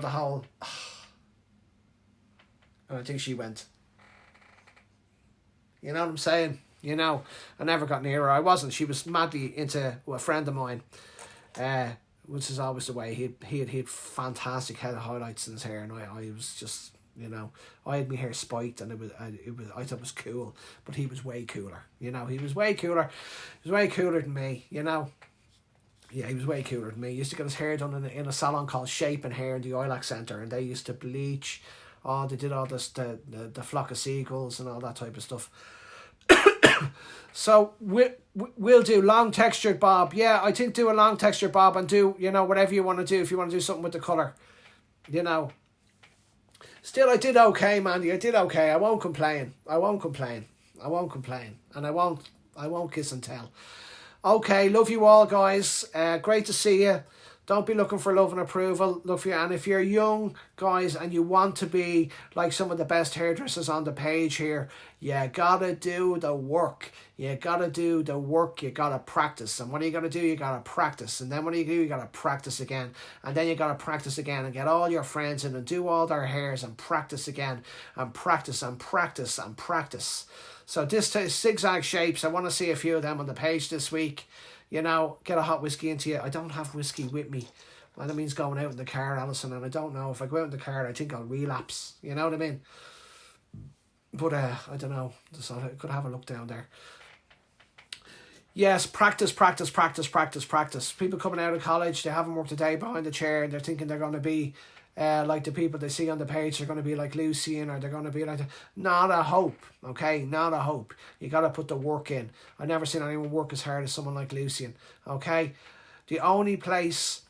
I think she went. You know what I'm saying? I never got near her. I wasn't. She was madly into a friend of mine, which is always the way. He had fantastic head of highlights in his hair, and I was just, I had my hair spiked, and I thought it was cool, but he was way cooler. He was way cooler. He was way cooler than me. Yeah, he was way cooler than me. He used to get his hair done in a salon called Shape and Hair in the Ilac Centre, and they used to bleach. Oh, they did all this, the flock of seagulls and all that type of stuff. So we'll do long textured bob. Yeah, I think do a long textured bob and do, whatever you want to do. If you want to do something with the colour, Still, I did okay, Mandy. I did okay. I won't complain. And I won't kiss and tell. Okay, love you all, guys. Great to see you. Don't be looking for love and approval. Look for you. And if you're young, guys, and you want to be like some of the best hairdressers on the page here, you gotta do the work. You gotta do the work. You gotta practice. And what are you gonna do? You gotta practice. And then what do? You gotta practice again. And then you gotta practice again and get all your friends in and do all their hairs and practice again and practice and practice and practice. So this zigzag shapes, I want to see a few of them on the page this week. Get a hot whiskey into you. I don't have whiskey with me. Well, that means going out in the car, Alison, and I don't know. If I go out in the car, I think I'll relapse. You know what I mean? But I don't know. So I could have a look down there. Yes, practice. People coming out of college, they haven't worked a day behind the chair, and they're thinking they're going to be like the people they see on the page. They're going to be like Lucian, or they're going to be like... Not a hope, okay? Not a hope. You got to put the work in. I've never seen anyone work as hard as someone like Lucian, okay? The only place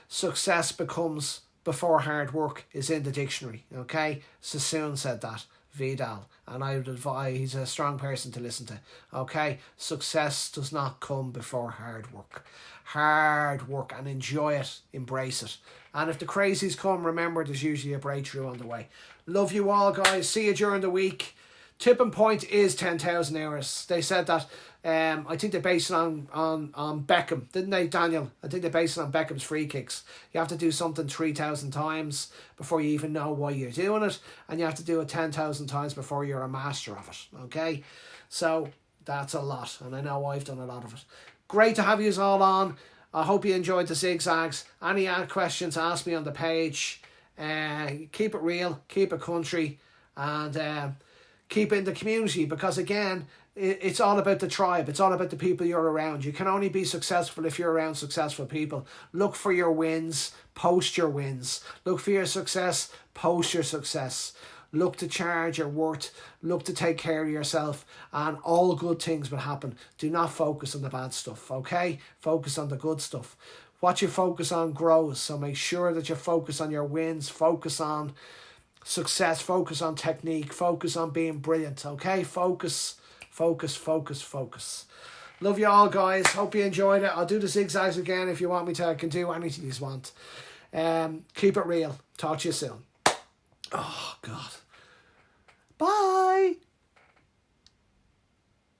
success becomes before hard work is in the dictionary, okay? Sassoon said that. Vidal. And I would advise, he's a strong person to listen to, okay? Success does not come before hard work. Hard work, and enjoy it, embrace it. And if the crazies come, remember there's usually a breakthrough on the way. Love you all, guys. See you during the week. Tipping point is 10,000 hours. They said that. I think they based it on Beckham, didn't they, Daniel? I think they based it on Beckham's free kicks. You have to do something 3,000 times before you even know why you're doing it, and you have to do it 10,000 times before you're a master of it. Okay, so that's a lot, and I know I've done a lot of it. Great to have you all on. I hope you enjoyed the zigzags. Any questions, ask me on the page. Keep it real, keep it country, and keep it in the community, because again, it's all about the tribe. It's all about the people you're around. You can only be successful if you're around successful people. Look for your wins, post your wins. Look for your success, post your success. Look to charge your worth. Look to take care of yourself, and all good things will happen. Do not focus on the bad stuff, okay? Focus on the good stuff. What you focus on grows, so make sure that you focus on your wins. Focus on success. Focus on technique. Focus on being brilliant, okay? Focus. Love you all, guys. Hope you enjoyed it. I'll do the zigzags again if you want me to. I can do anything you want. Keep it real. Talk to you soon. Oh, God. Bye.